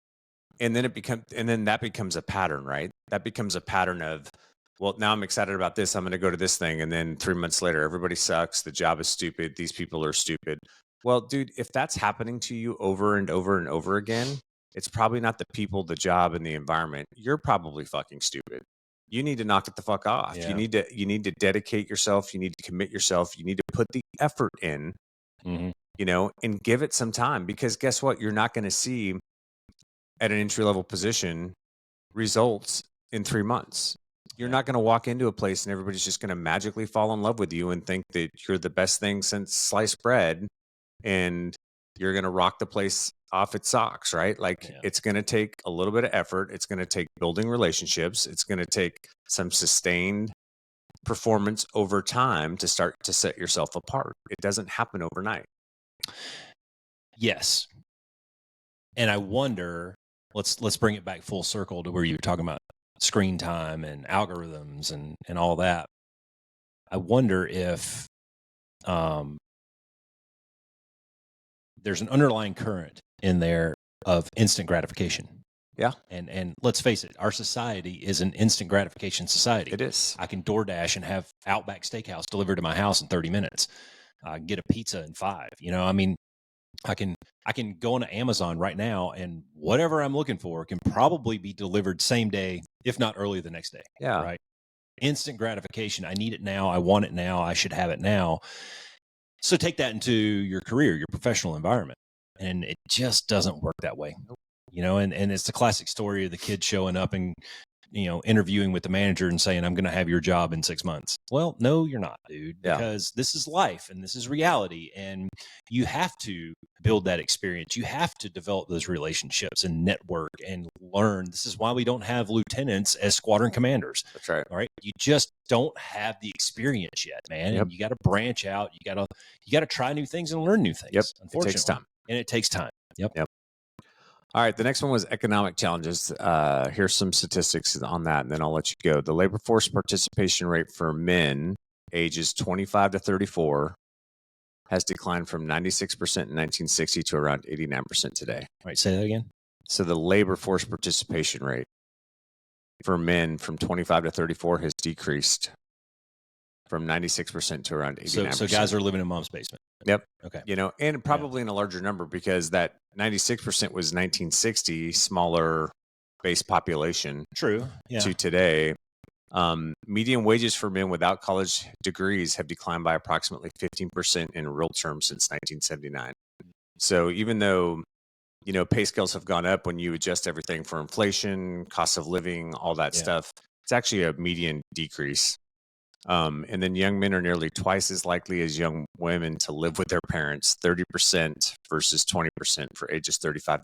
And then that becomes a pattern, right? That becomes a pattern of, well, now I'm excited about this. I'm going to go to this thing. And then 3 months later, everybody sucks. The job is stupid. These people are stupid. Well, dude, if that's happening to you over and over and over again, it's probably not the people, the job, and the environment. You're probably fucking stupid. You need to knock it the fuck off. Yeah. You need to dedicate yourself. You need to commit yourself. You need to put the effort in, and give it some time, because guess what? You're not going to see at an entry-level position results in 3 months. You're not going to walk into a place and everybody's just going to magically fall in love with you and think that you're the best thing since sliced bread, and you're going to rock the place off its socks, right? It's going to take a little bit of effort. It's going to take building relationships. It's going to take some sustained performance over time to start to set yourself apart. It doesn't happen overnight. Yes. And I wonder, let's bring it back full circle to where you were talking about screen time and algorithms and all that. I wonder if there's an underlying current in there of instant gratification. Yeah. And let's face it, our society is an instant gratification society. It is. I can DoorDash and have Outback Steakhouse delivered to my house in 30 minutes. I can get a pizza in 5. I can go on Amazon right now, and whatever I'm looking for can probably be delivered same day, if not early the next day. Yeah. Right. Instant gratification. I need it now. I want it now. I should have it now. So take that into your career, your professional environment. And it just doesn't work that way. And it's the classic story of the kid showing up and, interviewing with the manager and saying, I'm going to have your job in 6 months. Well, no, you're not, dude, because this is life and this is reality. And you have to build that experience. You have to develop those relationships and network and learn. This is why we don't have lieutenants as squadron commanders. That's right. All right. You just don't have the experience yet, man. And you got to branch out. You got to try new things and learn new things. Yep. Unfortunately. It takes time. And it takes time. Yep. All right. The next one was economic challenges. Here's some statistics on that, and then I'll let you go. The labor force participation rate for men ages 25 to 34 has declined from 96% in 1960 to around 89% today. All right. Say that again. So the labor force participation rate for men from 25 to 34 has decreased from 96% to around 89%. So guys are living in mom's basement. Yep. Okay. You know, and probably in a larger number, because that 96% was 1960, smaller base population. True. Yeah. To today. Median wages for men without college degrees have declined by approximately 15% in real terms since 1979. So even though, you know, pay scales have gone up when you adjust everything for inflation, cost of living, all that stuff, it's actually a median decrease. And then young men are nearly twice as likely as young women to live with their parents, 30% versus 20% for ages 25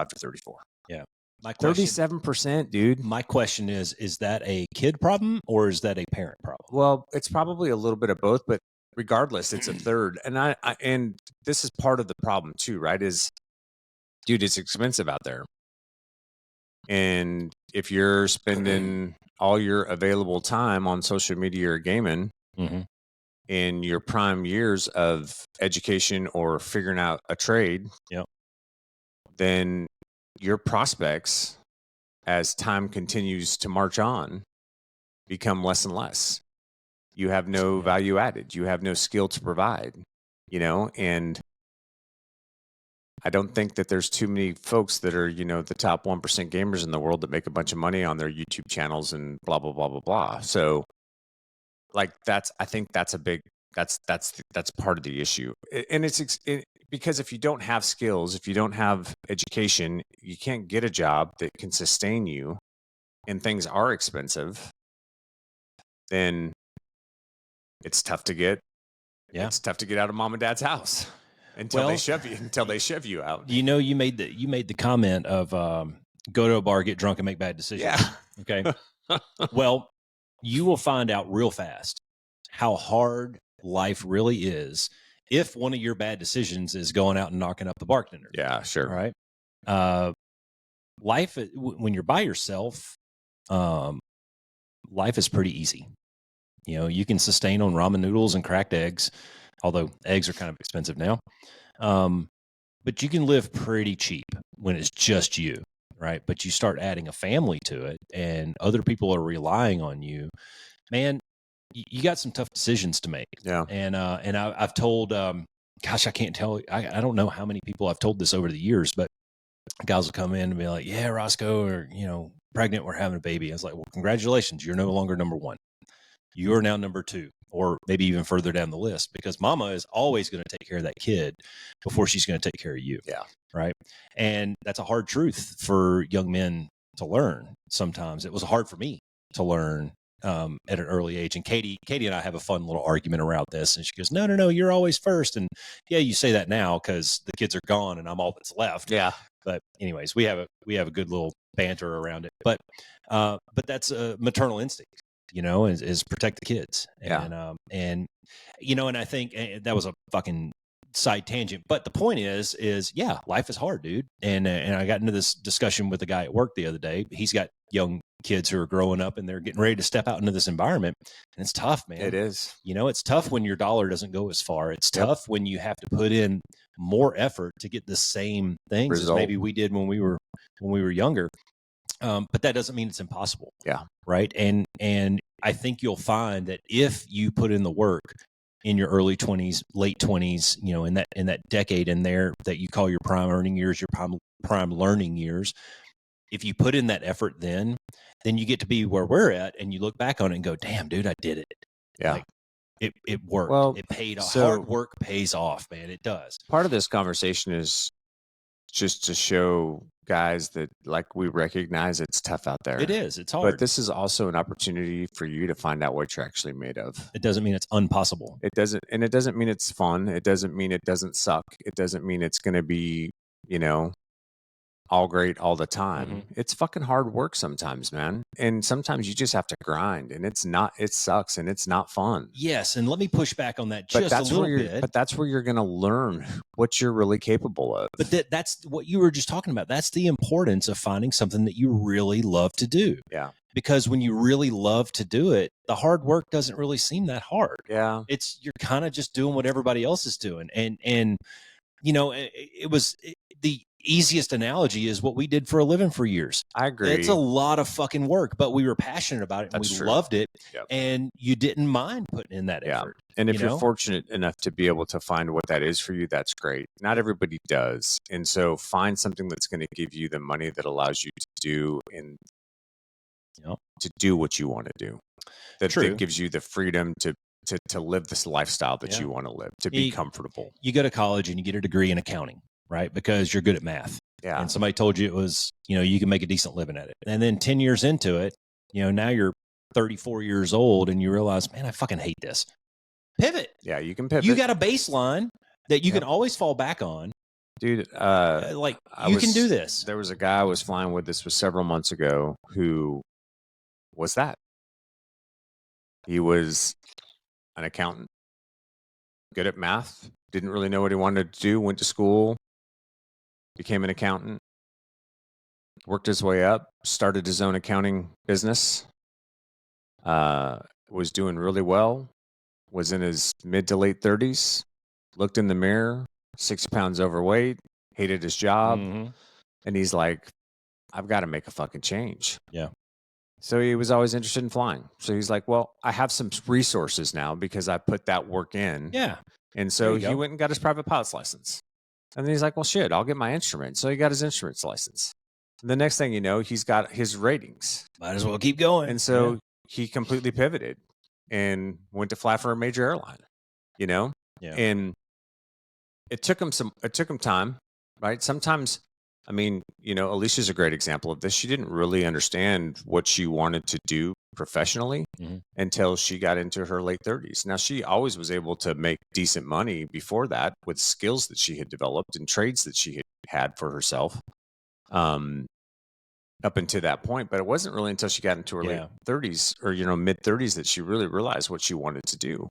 to 34. Yeah. 37%, dude. My question is that a kid problem or is that a parent problem? Well, it's probably a little bit of both, but regardless, it's a third. And and this is part of the problem too, right? Is, dude, it's expensive out there. And if you're spending all your available time on social media or gaming in your prime years of education or figuring out a trade, then your prospects, as time continues to march on, become less and less. You have no value added. You have no skill to provide, you know, and I don't think that there's too many folks that are, you know, the top 1% gamers in the world that make a bunch of money on their YouTube channels and blah, blah, blah, blah, blah. So like I think that's a big, that's part of the issue. And because if you don't have skills, if you don't have education, you can't get a job that can sustain you, and things are expensive, then it's tough to get. Yeah. It's tough to get out of mom and dad's house until they shove you out. You know, you made the comment of go to a bar, get drunk, and make bad decisions. Yeah. Okay. Well, you will find out real fast how hard life really is if one of your bad decisions is going out and knocking up the bartender. Yeah, sure. All right. Life, when you're by yourself, life is pretty easy. You know, you can sustain on ramen noodles and cracked eggs, although eggs are kind of expensive now. But you can live pretty cheap when it's just you, right? But you start adding a family to it and other people are relying on you, man, you got some tough decisions to make. Yeah. And I've told, gosh, I can't tell. I don't know how many people I've told this over the years, but guys will come in and be like, yeah, Roscoe, or, you know, pregnant, we're having a baby. I was like, well, congratulations. You're no longer number one. You are now number two, or maybe even further down the list, because mama is always going to take care of that kid before she's going to take care of you. Yeah. Right. And that's a hard truth for young men to learn. Sometimes it was hard for me to learn at an early age. And Katie and I have a fun little argument around this. And she goes, no, you're always first. And yeah, you say that now because the kids are gone and I'm all that's left. Yeah. But anyways, we have a good little banter around it. But that's a maternal instinct, you know, is protect the kids. And you know, and I think that was a fucking side tangent. But the point is yeah, life is hard, dude. And I got into this discussion with a guy at work the other day. He's got young kids who are growing up and they're getting ready to step out into this environment. And it's tough, man. It is. You know, it's tough when your dollar doesn't go as far. It's tough when you have to put in more effort to get the same things as maybe we did when we were younger. But that doesn't mean it's impossible. Yeah. Right. And I think you'll find that if you put in the work in your early 20s, late 20s, you know, in that decade in there that you call your prime earning years, your prime learning years, if you put in that effort, then you get to be where we're at, and you look back on it and go, damn, dude, I did it. Yeah. Like, it worked. Well, it paid off. So hard work pays off, man. It does. Part of this conversation is just to show guys that, like, we recognize it's tough out there. It is. It's hard. But this is also an opportunity for you to find out what you're actually made of. It doesn't mean it's impossible. It doesn't mean it's fun. It doesn't mean it doesn't suck. It doesn't mean it's going to be, you know, all great all the time. Mm-hmm. It's fucking hard work sometimes, man. And sometimes you just have to grind, and it sucks and it's not fun. Yes. And let me push back on that just a little bit. But that's where you're going to learn what you're really capable of. But that's what you were just talking about. That's the importance of finding something that you really love to do. Yeah. Because when you really love to do it, the hard work doesn't really seem that hard. Yeah. You're kind of just doing what everybody else is doing. And you know, easiest analogy is what we did for a living for years. I agree. It's a lot of fucking work, but we were passionate about it and That's we true. loved it. Yep. And you didn't mind putting in that effort. And if you're fortunate enough to be able to find what that is for you, that's great. Not everybody does. And so find something that's going to give you the money that allows you to do to do what you want to do. That gives you the freedom to live this lifestyle that you want to live, to be comfortable. You go to college and you get a degree in accounting, right? Because you're good at math. Yeah. And somebody told you it was, you can make a decent living at it. And then 10 years into it, now you're 34 years old and you realize, man, I fucking hate this. Pivot. Yeah, you can pivot. You got a baseline that you can always fall back on. Dude, you can do this. There was a guy I was flying with, this was several months ago, who was that. He was an accountant, good at math, didn't really know what he wanted to do, went to school, became an accountant, worked his way up, started his own accounting business, was doing really well, was in his mid to late 30s, looked in the mirror, 60 pounds overweight, hated his job, and he's like, I've got to make a fucking change. Yeah. So he was always interested in flying. So he's like, well, I have some resources now because I put that work in. Yeah. And so he went and got his private pilot's license. And then he's like, well, shit, I'll get my instrument. So he got his instrument's license. And the next thing you know, he's got his ratings. Might as well keep going. And so he completely pivoted and went to fly for a major airline, Yeah. And it took him time, right? Sometimes, Alicia's a great example of this. She didn't really understand what she wanted to do professionally until she got into her late 30s. Now, she always was able to make decent money before that with skills that she had developed and trades that she had for herself up until that point. But it wasn't really until she got into her late 30s or, mid 30s that she really realized what she wanted to do.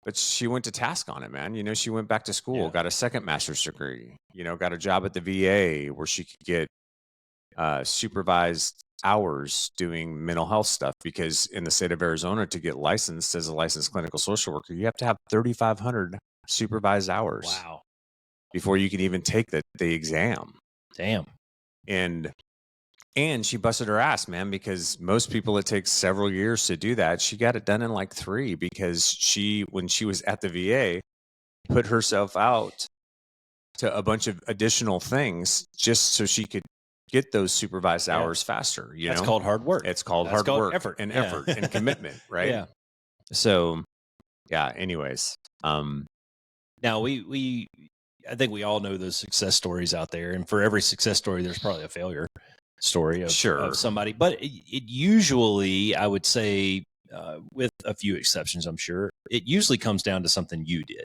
But she went to task on it, man. She went back to school, got a second master's degree, got a job at the VA where she could get supervised hours doing mental health stuff, because in the state of Arizona, to get licensed as a licensed clinical social worker, you have to have 3,500 supervised hours. Wow. Before you can even take the exam. Damn. And she busted her ass, man, because most people, it takes several years to do that. She got it done in like 3 because when she was at the VA, put herself out to a bunch of additional things just so she could get those supervised hours faster. That's called hard work. It's called hard work effort. And effort and commitment, right? Yeah. So, anyways. Now, I think we all know those success stories out there. And for every success story, there's probably a failure story of somebody. But it usually, I would say, with a few exceptions, I'm sure, it usually comes down to something you did.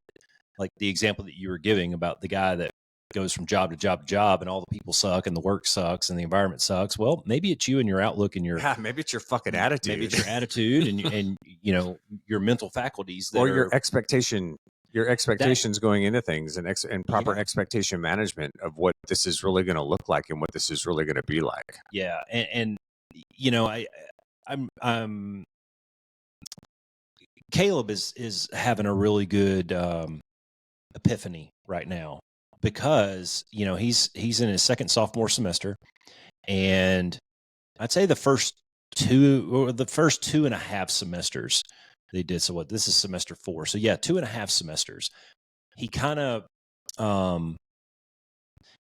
Like the example that you were giving about the guy that goes from job to job to job and all the people suck and the work sucks and the environment sucks. Well, maybe it's you and your outlook and your... maybe it's your fucking attitude. Maybe it's your attitude and your mental faculties. Or your expectation. Your expectations going into things and proper expectation management of what this is really going to look like and what this is really going to be like. Yeah. And I'm Caleb is having a really good epiphany right now because, he's in his second sophomore semester, and I'd say the first 2.5 semesters they did. So this is semester 4. So 2.5 semesters. He kind of,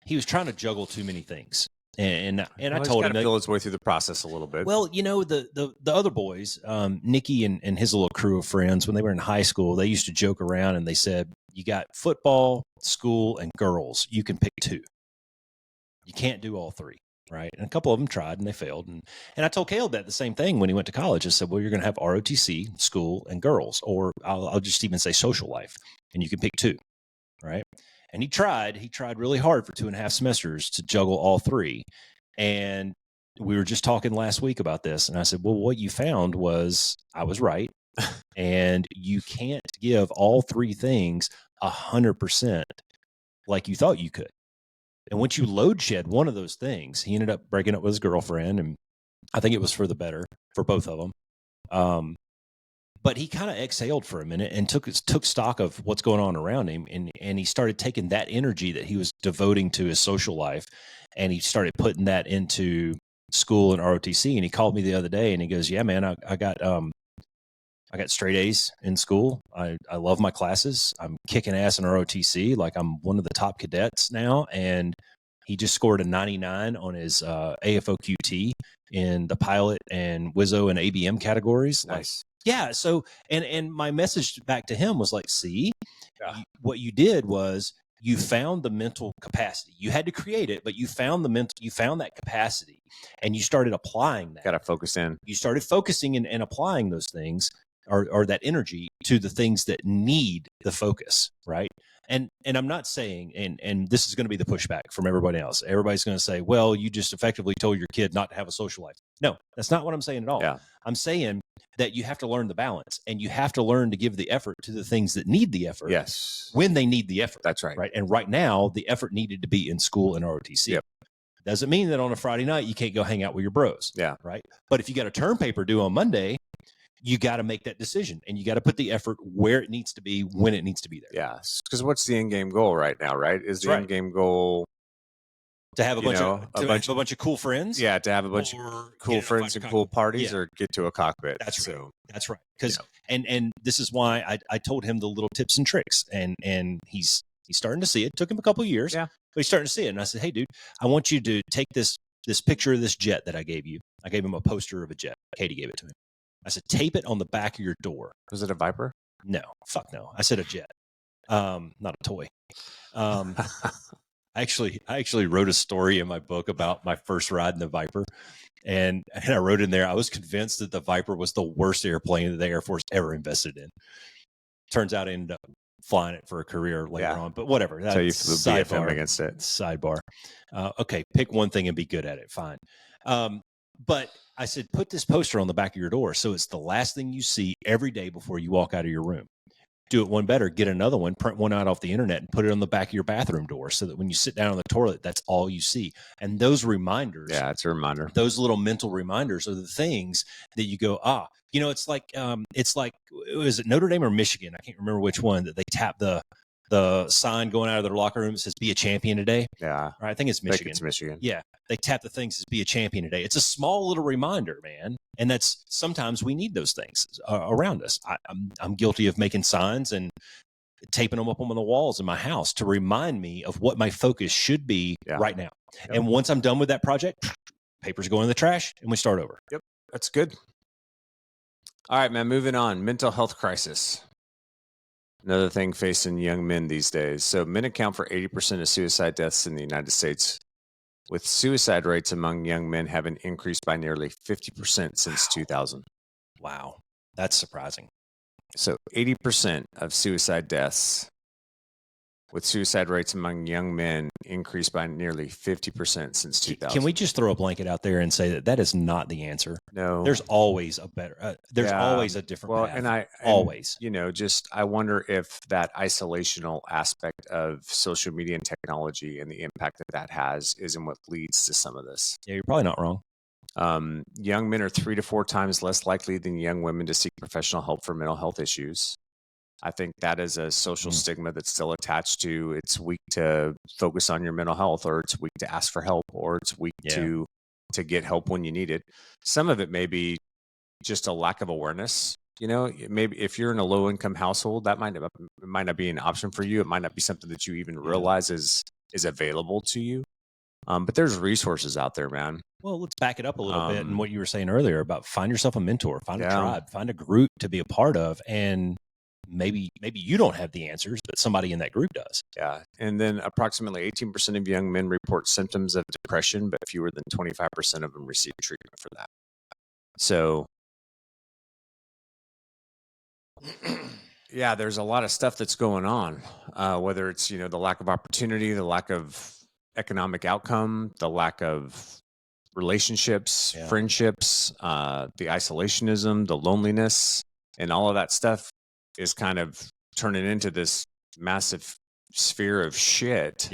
he was trying to juggle too many things. And I told him to feel his way through the process a little bit. Well, the other boys, Nikki and his little crew of friends, when they were in high school, they used to joke around and they said, you got football, school, and girls. You can pick 2. You can't do all 3. Right. And a couple of them tried and they failed. And I told Caleb that the same thing when he went to college. I said, well, you're going to have ROTC, school, and girls, or I'll just even say social life, and you can pick 2. Right. And he tried really hard for 2.5 semesters to juggle all 3. And we were just talking last week about this. And I said, well, what you found was I was right. And you can't give all 3 things 100% like you thought you could. And once you load shed one of those things, he ended up breaking up with his girlfriend, and I think it was for the better for both of them. But he kind of exhaled for a minute and took stock of what's going on around him, and he started taking that energy that he was devoting to his social life, and he started putting that into school and ROTC. And he called me the other day, and he goes, "Yeah, man, I got straight A's in school. I love my classes. I'm kicking ass in ROTC. Like, I'm one of the top cadets now." And he just scored a 99 on his AFOQT in the pilot and WIZO and ABM categories. Nice. Like, yeah. So, and my message back to him was like, see, what you did was you found the mental capacity. You had to create it, but you found that capacity, and you started applying that. Got to focus in. You started focusing and applying those things, or that energy, to the things that need the focus, right? And I'm not saying, and this is going to be the pushback from everybody else. Everybody's going to say, well, you just effectively told your kid not to have a social life. No, that's not what I'm saying at all. Yeah. I'm saying that you have to learn the balance, and you have to learn to give the effort to the things that need the effort. Yes. When they need the effort. That's right. Right. And right now, the effort needed to be in school and ROTC. Yep. Doesn't mean that on a Friday night you can't go hang out with your bros. Yeah. Right. But if you got a term paper due on Monday, you got to make that decision, and you got to put the effort where it needs to be, when it needs to be there. Yeah. Because what's the end game goal right now, right? Is the end game goal to have a bunch of cool friends? Yeah, to have a bunch of cool friends and cool parties, or get to a cockpit. That's right. That's right. Because and this is why I told him the little tips and tricks, and he's starting to see it. Took him a couple of years, but he's starting to see it. And I said, hey, dude, I want you to take this picture of this jet that I gave you. I gave him a poster of a jet. Katie gave it to him. I said, tape it on the back of your door. Was it a Viper? No, fuck no. I said a jet, not a toy. I actually wrote a story in my book about my first ride in the Viper, and I wrote in there, I was convinced that the Viper was the worst airplane that the Air Force ever invested in. Turns out I ended up flying it for a career later on, but whatever. So you flew BFM against it. Sidebar. Okay, pick one thing and be good at it. Fine. But I said, put this poster on the back of your door, so it's the last thing you see every day before you walk out of your room. Do it one better, get another one, print one out off the internet, and put it on the back of your bathroom door, so that when you sit down on the toilet, that's all you see. And those reminders, it's a reminder. Those little mental reminders are the things that you go, it's like was it Notre Dame or Michigan? I can't remember which one, that they tap the sign going out of their locker room that says "Be a champion today." Yeah, I think it's Michigan. It's Michigan. Yeah, they tap the thing that says "Be a champion today." It's a small little reminder, man, and that's sometimes we need those things around us. I'm guilty of making signs and taping them up on the walls in my house to remind me of what my focus should be right now. Yep. And once I'm done with that project, papers go in the trash and we start over. Yep, that's good. All right, man. Moving on. Mental health crisis. Another thing facing young men these days. So men account for 80% of suicide deaths in the United States, with suicide rates among young men having increased by nearly 50% since 2000. Wow. That's surprising. So 80% of suicide deaths, with suicide rates among young men increased by nearly 50% since 2000. Can we just throw a blanket out there and say that is not the answer? No. There's always a better, always a different path. And I wonder if that isolational aspect of social media and technology and the impact that has isn't what leads to some of this. Yeah, you're probably not wrong. Young men are 3 to 4 times less likely than young women to seek professional help for mental health issues. I think that is a social stigma that's still attached to it's weak to focus on your mental health, or it's weak to ask for help, or it's weak to get help when you need it. Some of it may be just a lack of awareness. Maybe if you're in a low income household, that might not be an option for you. It might not be something that you even realize is available to you. But there's resources out there, man. Well, let's back it up a little bit. And what you were saying earlier about find yourself a mentor, find a tribe, find a group to be a part of. And maybe you don't have the answers, but somebody in that group does. Yeah. And then approximately 18% of young men report symptoms of depression, but fewer than 25% of them receive treatment for that. So, yeah, there's a lot of stuff that's going on, whether it's, the lack of opportunity, the lack of economic outcome, the lack of relationships, friendships, the isolationism, the loneliness, and all of that stuff is kind of turning into this massive sphere of shit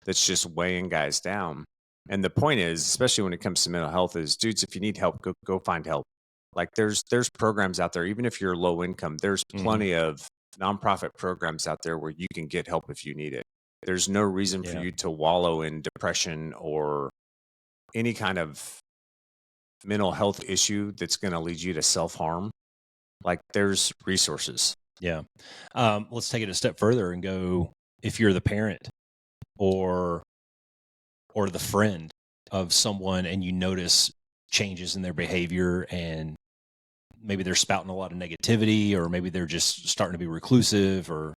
that's just weighing guys down. And the point is, especially when it comes to mental health, is dudes, if you need help, go find help. Like there's programs out there, even if you're low income, there's plenty of nonprofit programs out there where you can get help if you need it. There's no reason for you to wallow in depression or any kind of mental health issue that's going to lead you to self-harm. Like there's resources. Yeah. Let's take it a step further and go, if you're the parent or the friend of someone and you notice changes in their behavior and maybe they're spouting a lot of negativity, or maybe they're just starting to be reclusive, or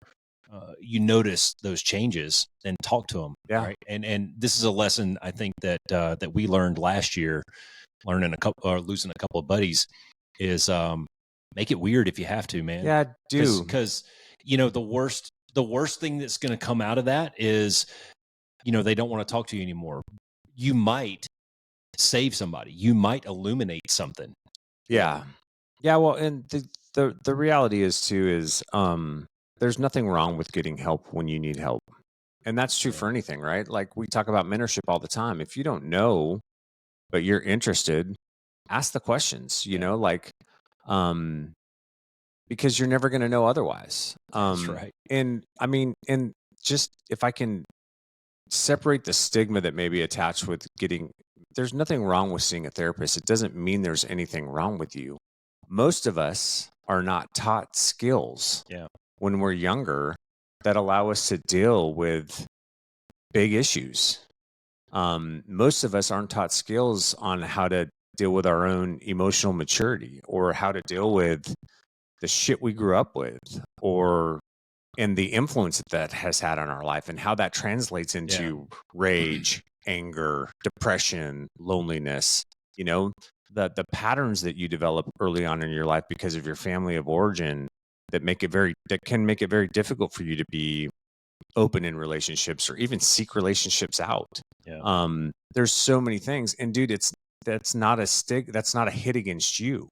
you notice those changes, then talk to them. Yeah. Right. And this is a lesson I think that we learned last year, losing a couple of buddies, is make it weird if you have to, man. Yeah, do. Because the worst thing that's going to come out of that is, they don't want to talk to you anymore. You might save somebody. You might illuminate something. Yeah. Yeah. Well, and the reality is there's nothing wrong with getting help when you need help. And that's true for anything, right? Like we talk about mentorship all the time. If you don't know, but you're interested, ask the questions, because you're never going to know otherwise. That's right. And I mean, and just if I can separate the stigma that may be attached with there's nothing wrong with seeing a therapist. It doesn't mean there's anything wrong with you. Most of us are not taught skills when we're younger that allow us to deal with big issues. Most of us aren't taught skills on how to deal with our own emotional maturity, or how to deal with the shit we grew up with, and the influence that has had on our life, and how that translates into rage, anger, depression, loneliness. The patterns that you develop early on in your life because of your family of origin that can make it very difficult for you to be open in relationships or even seek relationships out. There's so many things, and dude, that's not a hit against you.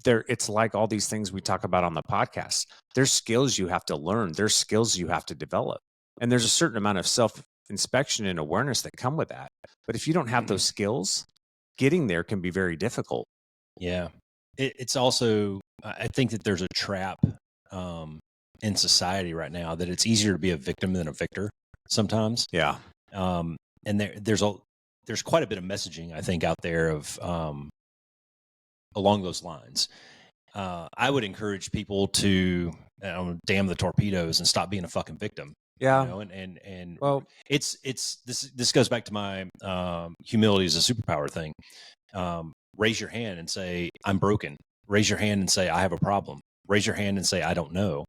It's like all these things we talk about on the podcast. There's skills you have to learn. There's skills you have to develop. And there's a certain amount of self-inspection and awareness that come with that. But if you don't have those skills, getting there can be very difficult. Yeah. It's also, I think that there's a trap in society right now that it's easier to be a victim than a victor sometimes. Yeah. And there's quite a bit of messaging, I think, out there of along those lines. I would encourage people to damn the torpedoes and stop being a fucking victim. Yeah. And well, this goes back to my humility is a superpower thing. Raise your hand and say, I'm broken. Raise your hand and say, I have a problem. Raise your hand and say, I don't know.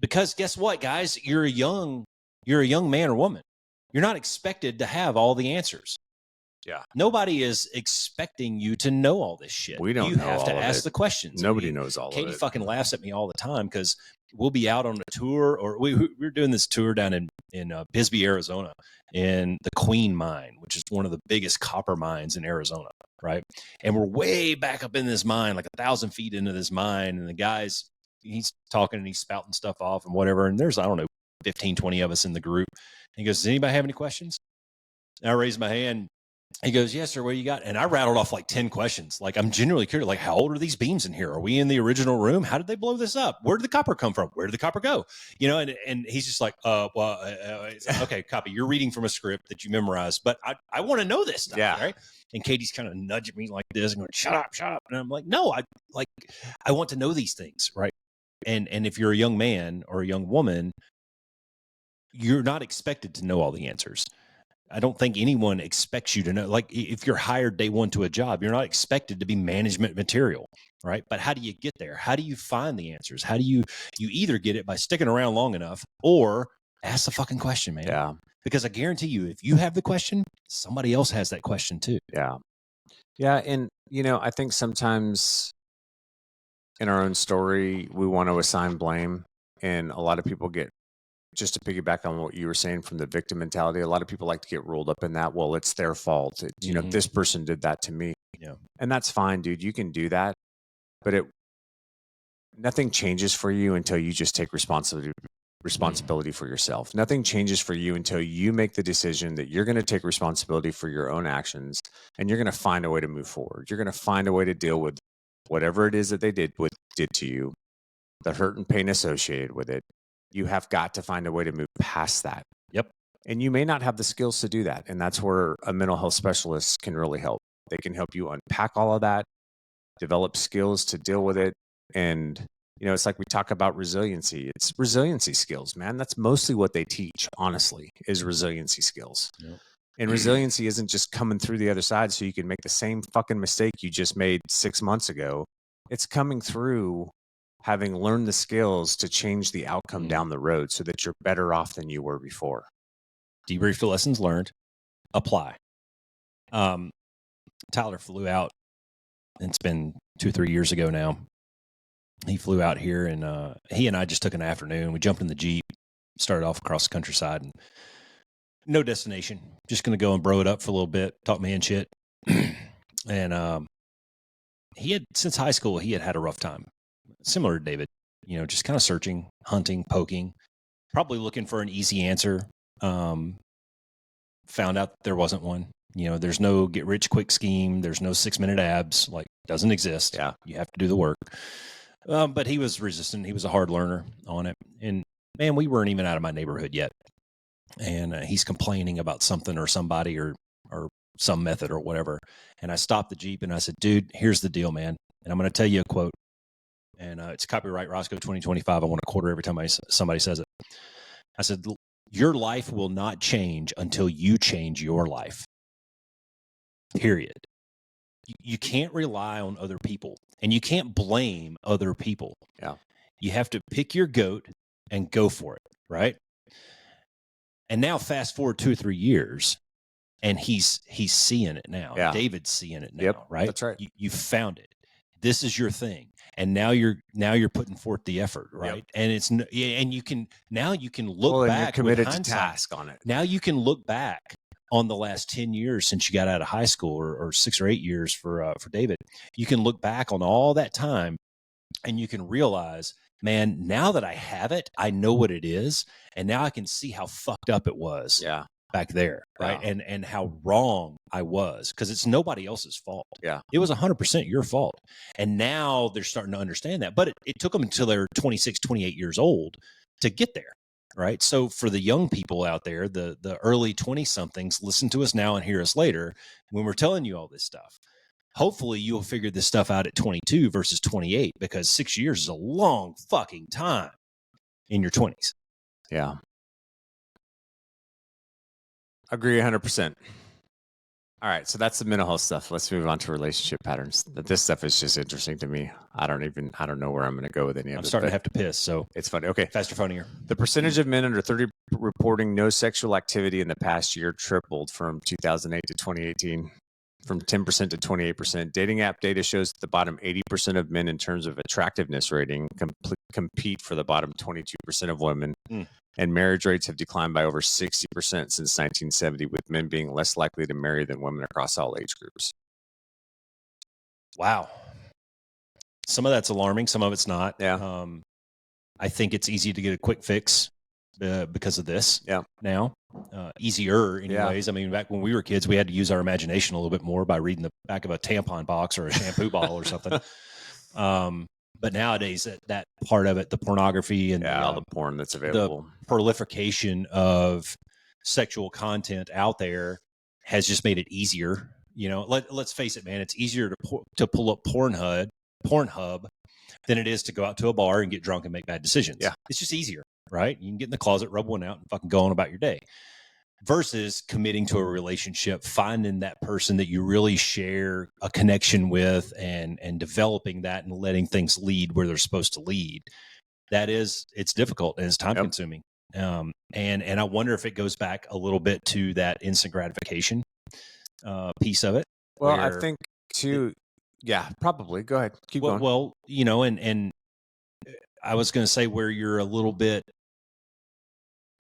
Because guess what, guys? You're a young man or woman. You're not expected to have all the answers. Yeah. Nobody is expecting you to know all this shit. We don't You know have all to of ask it. the questions. Nobody knows all Katie of it. fucking laughs at me all the time because we'll be out on a tour, or we're doing this tour down in Bisbee, Arizona, in the Queen Mine, which is one of the biggest copper mines in Arizona, right? And we're way back up in this mine, like 1,000 feet into this mine, and the guy's he's talking and he's spouting stuff off and whatever, and there's, I don't know, 15, 20 of us in the group. And he goes, does anybody have any questions? And I raised my hand. He goes, yes, sir. What do you got? And I rattled off like 10 questions. Like, I'm genuinely curious. Like, how old are these beams in here? Are we in the original room? How did they blow this up? Where did the copper come from? Where did the copper go? And he's just like, okay, copy. You're reading from a script that you memorized, but I want to know this stuff. Yeah. Right. And Katie's kind of nudging me like this and going, shut up. And I'm like, no, I want to know these things. Right. And if you're a young man or a young woman, you're not expected to know all the answers. I don't think anyone expects you to know. Like, if you're hired day one to a job, you're not expected to be management material, right? But how do you get there? How do you find the answers? How do you either get it by sticking around long enough or ask the fucking question, man? Yeah. Because I guarantee you, if you have the question, somebody else has that question too. Yeah. Yeah. And, I think sometimes in our own story, we want to assign blame, and a lot of people just to piggyback on what you were saying from the victim mentality, a lot of people like to get rolled up in that. Well, it's their fault. This person did that to me. Yeah. And that's fine, dude. You can do that, but nothing changes for you until you just take responsibility for yourself. Nothing changes for you until you make the decision that you're going to take responsibility for your own actions, and you're going to find a way to move forward. You're going to find a way to deal with whatever it is that they did to you, the hurt and pain associated with it, you have got to find a way to move past that. Yep. And you may not have the skills to do that. And that's where a mental health specialist can really help. They can help you unpack all of that, develop skills to deal with it. And, you know, it's like we talk about resiliency. It's resiliency skills, man. That's mostly what they teach, honestly, is resiliency skills. Yep. And resiliency isn't just coming through the other side so you can make the same fucking mistake you just made 6 months ago. It's coming through having learned the skills to change the outcome down the road so that you're better off than you were before. Debrief the lessons learned, apply. Tyler flew out, and it's been 2-3 years ago now. He flew out here, and he and I just took an afternoon. We jumped in the Jeep, started off across the countryside, and no destination. Just going to go and bro it up for a little bit, talk man shit. And he had, since high school, he had a rough time. Similar to David, you know, just kind of searching, hunting, poking, probably looking for an easy answer. Found out there wasn't one. You know, there's no get rich quick scheme. There's no 6-minute abs. Like, doesn't exist. Yeah. You have to do the work. But he was resistant. He was a hard learner on it. And man, we weren't even out of my neighborhood yet. And he's complaining about something or somebody or some method or whatever. And I stopped the Jeep and I said, dude, here's the deal, man. And I'm going to tell you a quote. And it's copyright Roscoe 2025. I want a quarter every time somebody says it. I said, your life will not change until you change your life. Period. You can't rely on other people, and you can't blame other people. Yeah. You have to pick your goat and go for it, right? And now fast forward 2 or 3 years, and he's seeing it now. Yeah. David's seeing it now, Yep, right? that's right. You found it. This is your thing. And now you're putting forth the effort, right? Yep. And it's and you can look back. And you're committed with to task on it. Now you can look back on the last 10 years since you got out of high school, or 6 or 8 years for David. You can look back on all that time, and you can realize, man, now that I have it, I know what it is, and now I can see how fucked up it was. Yeah. Back there, right? Yeah. And how wrong I was, because it's nobody else's fault. Yeah. It was 100% your fault. And now they're starting to understand that. But it took them until they're 26, 28 years old to get there, right? So for the young people out there, the early 20-somethings, listen to us now and hear us later when we're telling you all this stuff. Hopefully you'll figure this stuff out at 22 versus 28, because 6 years is a long fucking time in your 20s. Yeah. Agree 100%. All right, so that's the mental health stuff. Let's move on to relationship patterns. This stuff is just interesting to me. I don't know where I'm going to go with any of it. I'm starting to have to piss, so it's funny. Okay, faster phone here. The percentage of men under 30 reporting no sexual activity in the past year tripled from 2008 to 2018, from 10% to 28%. Dating app data shows that the bottom 80% of men in terms of attractiveness rating compete for the bottom 22% of women. And marriage rates have declined by over 60% since 1970, with men being less likely to marry than women across all age groups. Wow. Some of that's alarming. Some of it's not. Yeah. I think it's easy to get a quick fix because of this. Yeah. Now, easier anyways. Yeah. I mean, back when we were kids, we had to use our imagination a little bit more by reading the back of a tampon box or a shampoo bottle or something. But nowadays, that part of it, the pornography and all the porn that's available, the proliferation of sexual content out there has just made it easier. You know, let's face it, man. It's easier to pull up Pornhub than it is to go out to a bar and get drunk and make bad decisions. Yeah, it's just easier, right? You can get in the closet, rub one out, and fucking go on about your day. Versus committing to a relationship, finding that person that you really share a connection with, and developing that and letting things lead where they're supposed to lead. It's difficult and it's time consuming. And I wonder if it goes back a little bit to that instant gratification piece of it. Well, I think too. Yeah, probably. Go ahead. Keep going. Well, you know, and I was going to say where you're a little bit,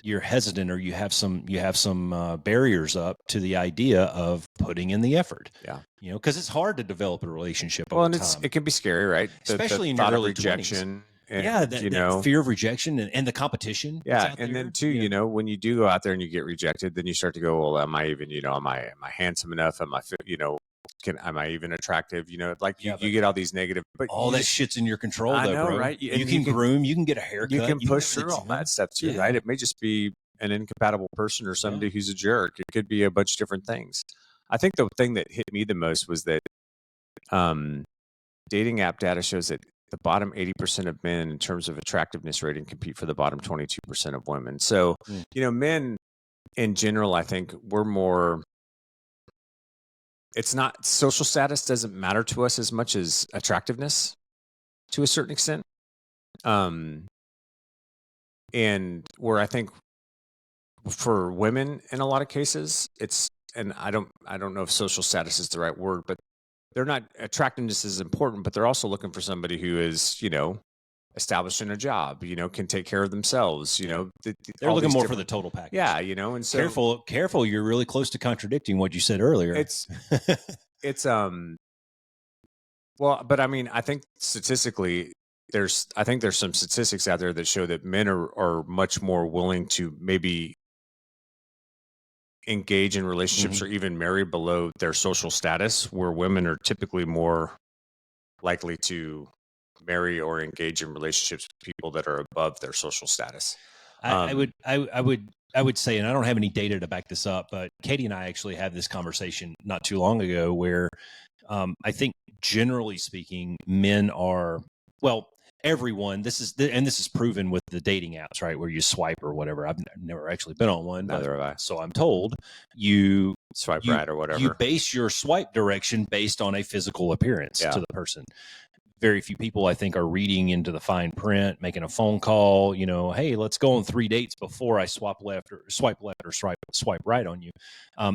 you're hesitant, or you have some barriers up to the idea of putting in the effort. Yeah. You know, because it's hard to develop a relationship over time. It can be scary, right? Especially in your early rejection. 20s. That fear of rejection and the competition. Yeah. And then too, you know, when you do go out there and you get rejected, then you start to go, well, am I handsome enough? Am I, am I even attractive? Like Yeah, you get all these negative, but all that shit's in your control, I though, know, bro. right? You And can groom, you can get a haircut, you can push go to the through all that gym. stuff too, Yeah. right? It may just be an incompatible person or somebody who's a jerk. It could be a bunch of different things. I think the thing that hit me the most was that dating app data shows that the bottom 80% of men in terms of attractiveness rating compete for the bottom 22% of women. So, men in general, I think we're more, it's not, social status doesn't matter to us as much as attractiveness to a certain extent. And where I think for women in a lot of cases, it's, and I don't know if social status is the right word, but they're not, attractiveness is important, but they're also looking for somebody who is, established in a job, can take care of themselves, they're looking more for the total package. Yeah. And so careful. You're really close to contradicting what you said earlier. It's well, but I mean, I think statistically there's some statistics out there that show that men are much more willing to maybe engage in relationships or even marry below their social status, where women are typically more likely to marry or engage in relationships with people that are above their social status. I would say, and I don't have any data to back this up, but Katie and I actually had this conversation not too long ago where I think generally speaking, men are, well, everyone, this is proven with the dating apps, right? Where you swipe or whatever. I've never actually been on one, Neither have I. So I'm told you swipe right or whatever. You base your swipe direction based on a physical appearance to the person. Very few people, I think, are reading into the fine print, making a phone call, hey, let's go on 3 dates before I swipe left or swipe right on you.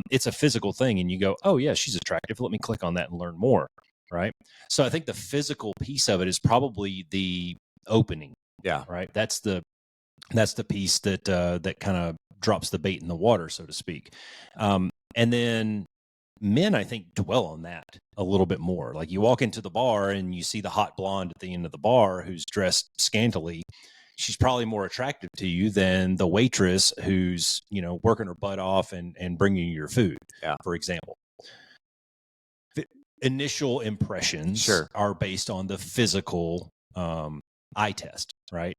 It's a physical thing. And you go, oh yeah, she's attractive. Let me click on that and learn more. Right. So I think the physical piece of it is probably the opening. Yeah. Right. That's the piece that, that kind of drops the bait in the water, so to speak. And then men, I think, dwell on that a little bit more. Like you walk into the bar and you see the hot blonde at the end of the bar who's dressed scantily. She's probably more attractive to you than the waitress who's, working her butt off and bringing you your food, for example. The initial impressions are based on the physical eye test, right?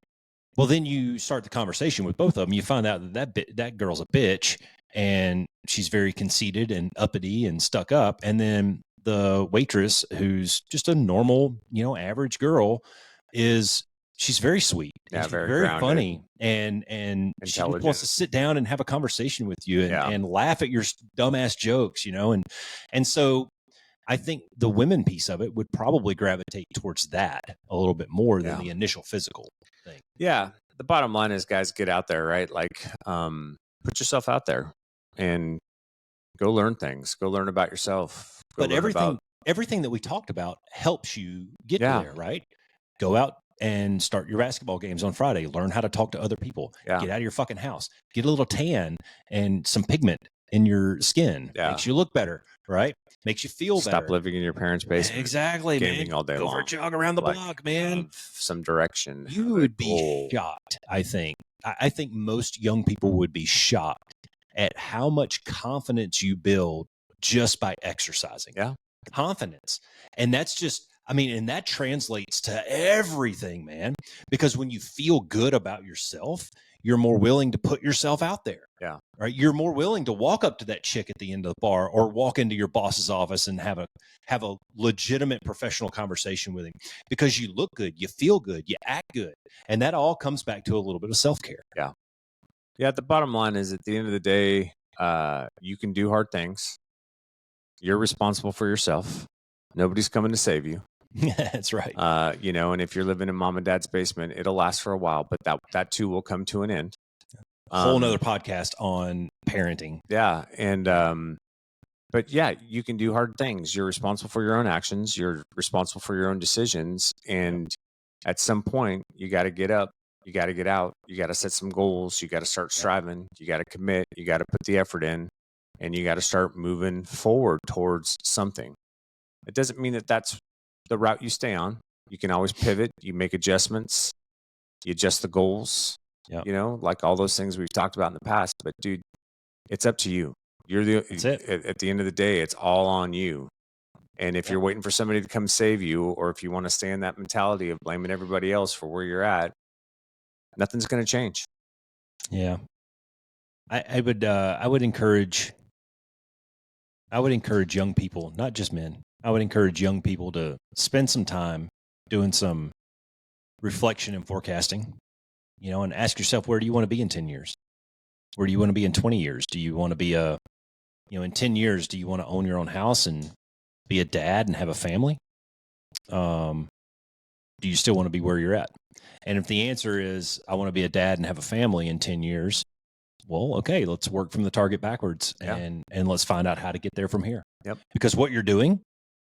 Well, then you start the conversation with both of them. You find out that girl's a bitch and she's very conceited and uppity and stuck up. And then the waitress, who's just a normal, average girl, she's very sweet. Yeah, she's very funny. And she wants to sit down and have a conversation with you and laugh at your dumbass jokes, And so I think the women piece of it would probably gravitate towards that a little bit more than the initial physical thing. Yeah. The bottom line is, guys, get out there, right? Like, put yourself out there and go learn things. Go learn about yourself. But everything that we talked about helps you get there, right? Go out and start your basketball games on Friday. Learn how to talk to other people. Get out of your fucking house. Get a little tan and some pigment in your skin. Makes you look better, right? Makes you feel better. Stop living in your parents' basement. Exactly, gaming man. all day long. Go for a jog around the block, man. Some direction. You would be shocked, I think. I think most young people would be shocked at how much confidence you build just by exercising. Yeah. Confidence. And that's just, and that translates to everything, man. Because when you feel good about yourself, you're more willing to put yourself out there. Yeah. Right. You're more willing to walk up to that chick at the end of the bar or walk into your boss's office and have a legitimate professional conversation with him because you look good, you feel good, you act good. And that all comes back to a little bit of self-care. Yeah. Yeah. The bottom line is, at the end of the day, you can do hard things. You're responsible for yourself. Nobody's coming to save you. That's right. And if you're living in mom and dad's basement, it'll last for a while, but that too will come to an end. Whole nother podcast on parenting. Yeah. And, but yeah, you can do hard things. You're responsible for your own actions. You're responsible for your own decisions. And at some point you got to get up, you got to get out, you got to set some goals. You got to start striving. You got to commit, you got to put the effort in, and you got to start moving forward towards something. It doesn't mean that that's the route you stay on. You can always pivot. You make adjustments. You adjust the goals. Like all those things we've talked about in the past. But dude, it's up to you. That's it. At the end of the day, it's all on you. And if you're waiting for somebody to come save you, or if you want to stay in that mentality of blaming everybody else for where you're at, nothing's going to change. Yeah. I would encourage young people, not just men. I would encourage young people to spend some time doing some reflection and forecasting, and ask yourself, where do you want to be in 10 years? Where do you want to be in 20 years? Do you want to be in 10 years, do you want to own your own house and be a dad and have a family? Do you still want to be where you're at? And if the answer is, I want to be a dad and have a family in 10 years, well, okay, let's work from the target backwards and let's find out how to get there from here. Yep. Because what you're doing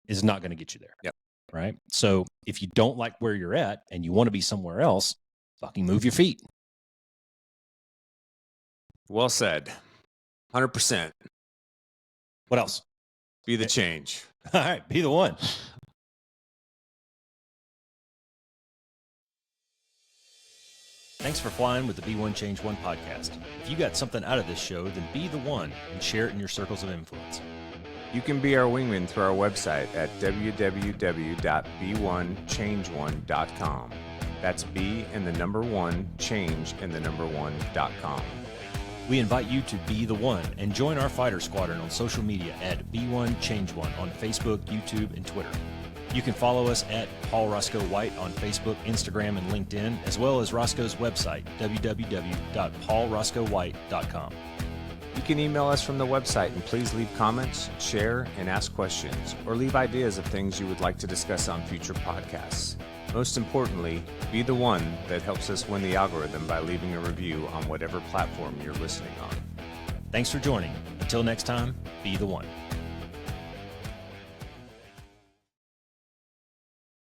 is not going to get you there. Yep. Right. So if you don't like where you're at and you want to be somewhere else, fucking move your feet. Well said. 100%. What else? Be the change. All right. Be the one. Thanks for flying with the Be One Change One podcast. If you got something out of this show, then be the one and share it in your circles of influence. You can be our wingman through our website at www.be1change1.com. That's be and the number one, change and the number one.com. We invite you to be the one and join our fighter squadron on social media at Be1Change1 on Facebook, YouTube, and Twitter. You can follow us at Paul Roscoe White on Facebook, Instagram, and LinkedIn, as well as Roscoe's website, www.paulroscoewhite.com. You can email us from the website and please leave comments, share, and ask questions, or leave ideas of things you would like to discuss on future podcasts. Most importantly, be the one that helps us win the algorithm by leaving a review on whatever platform you're listening on. Thanks for joining. Until next time, be the one.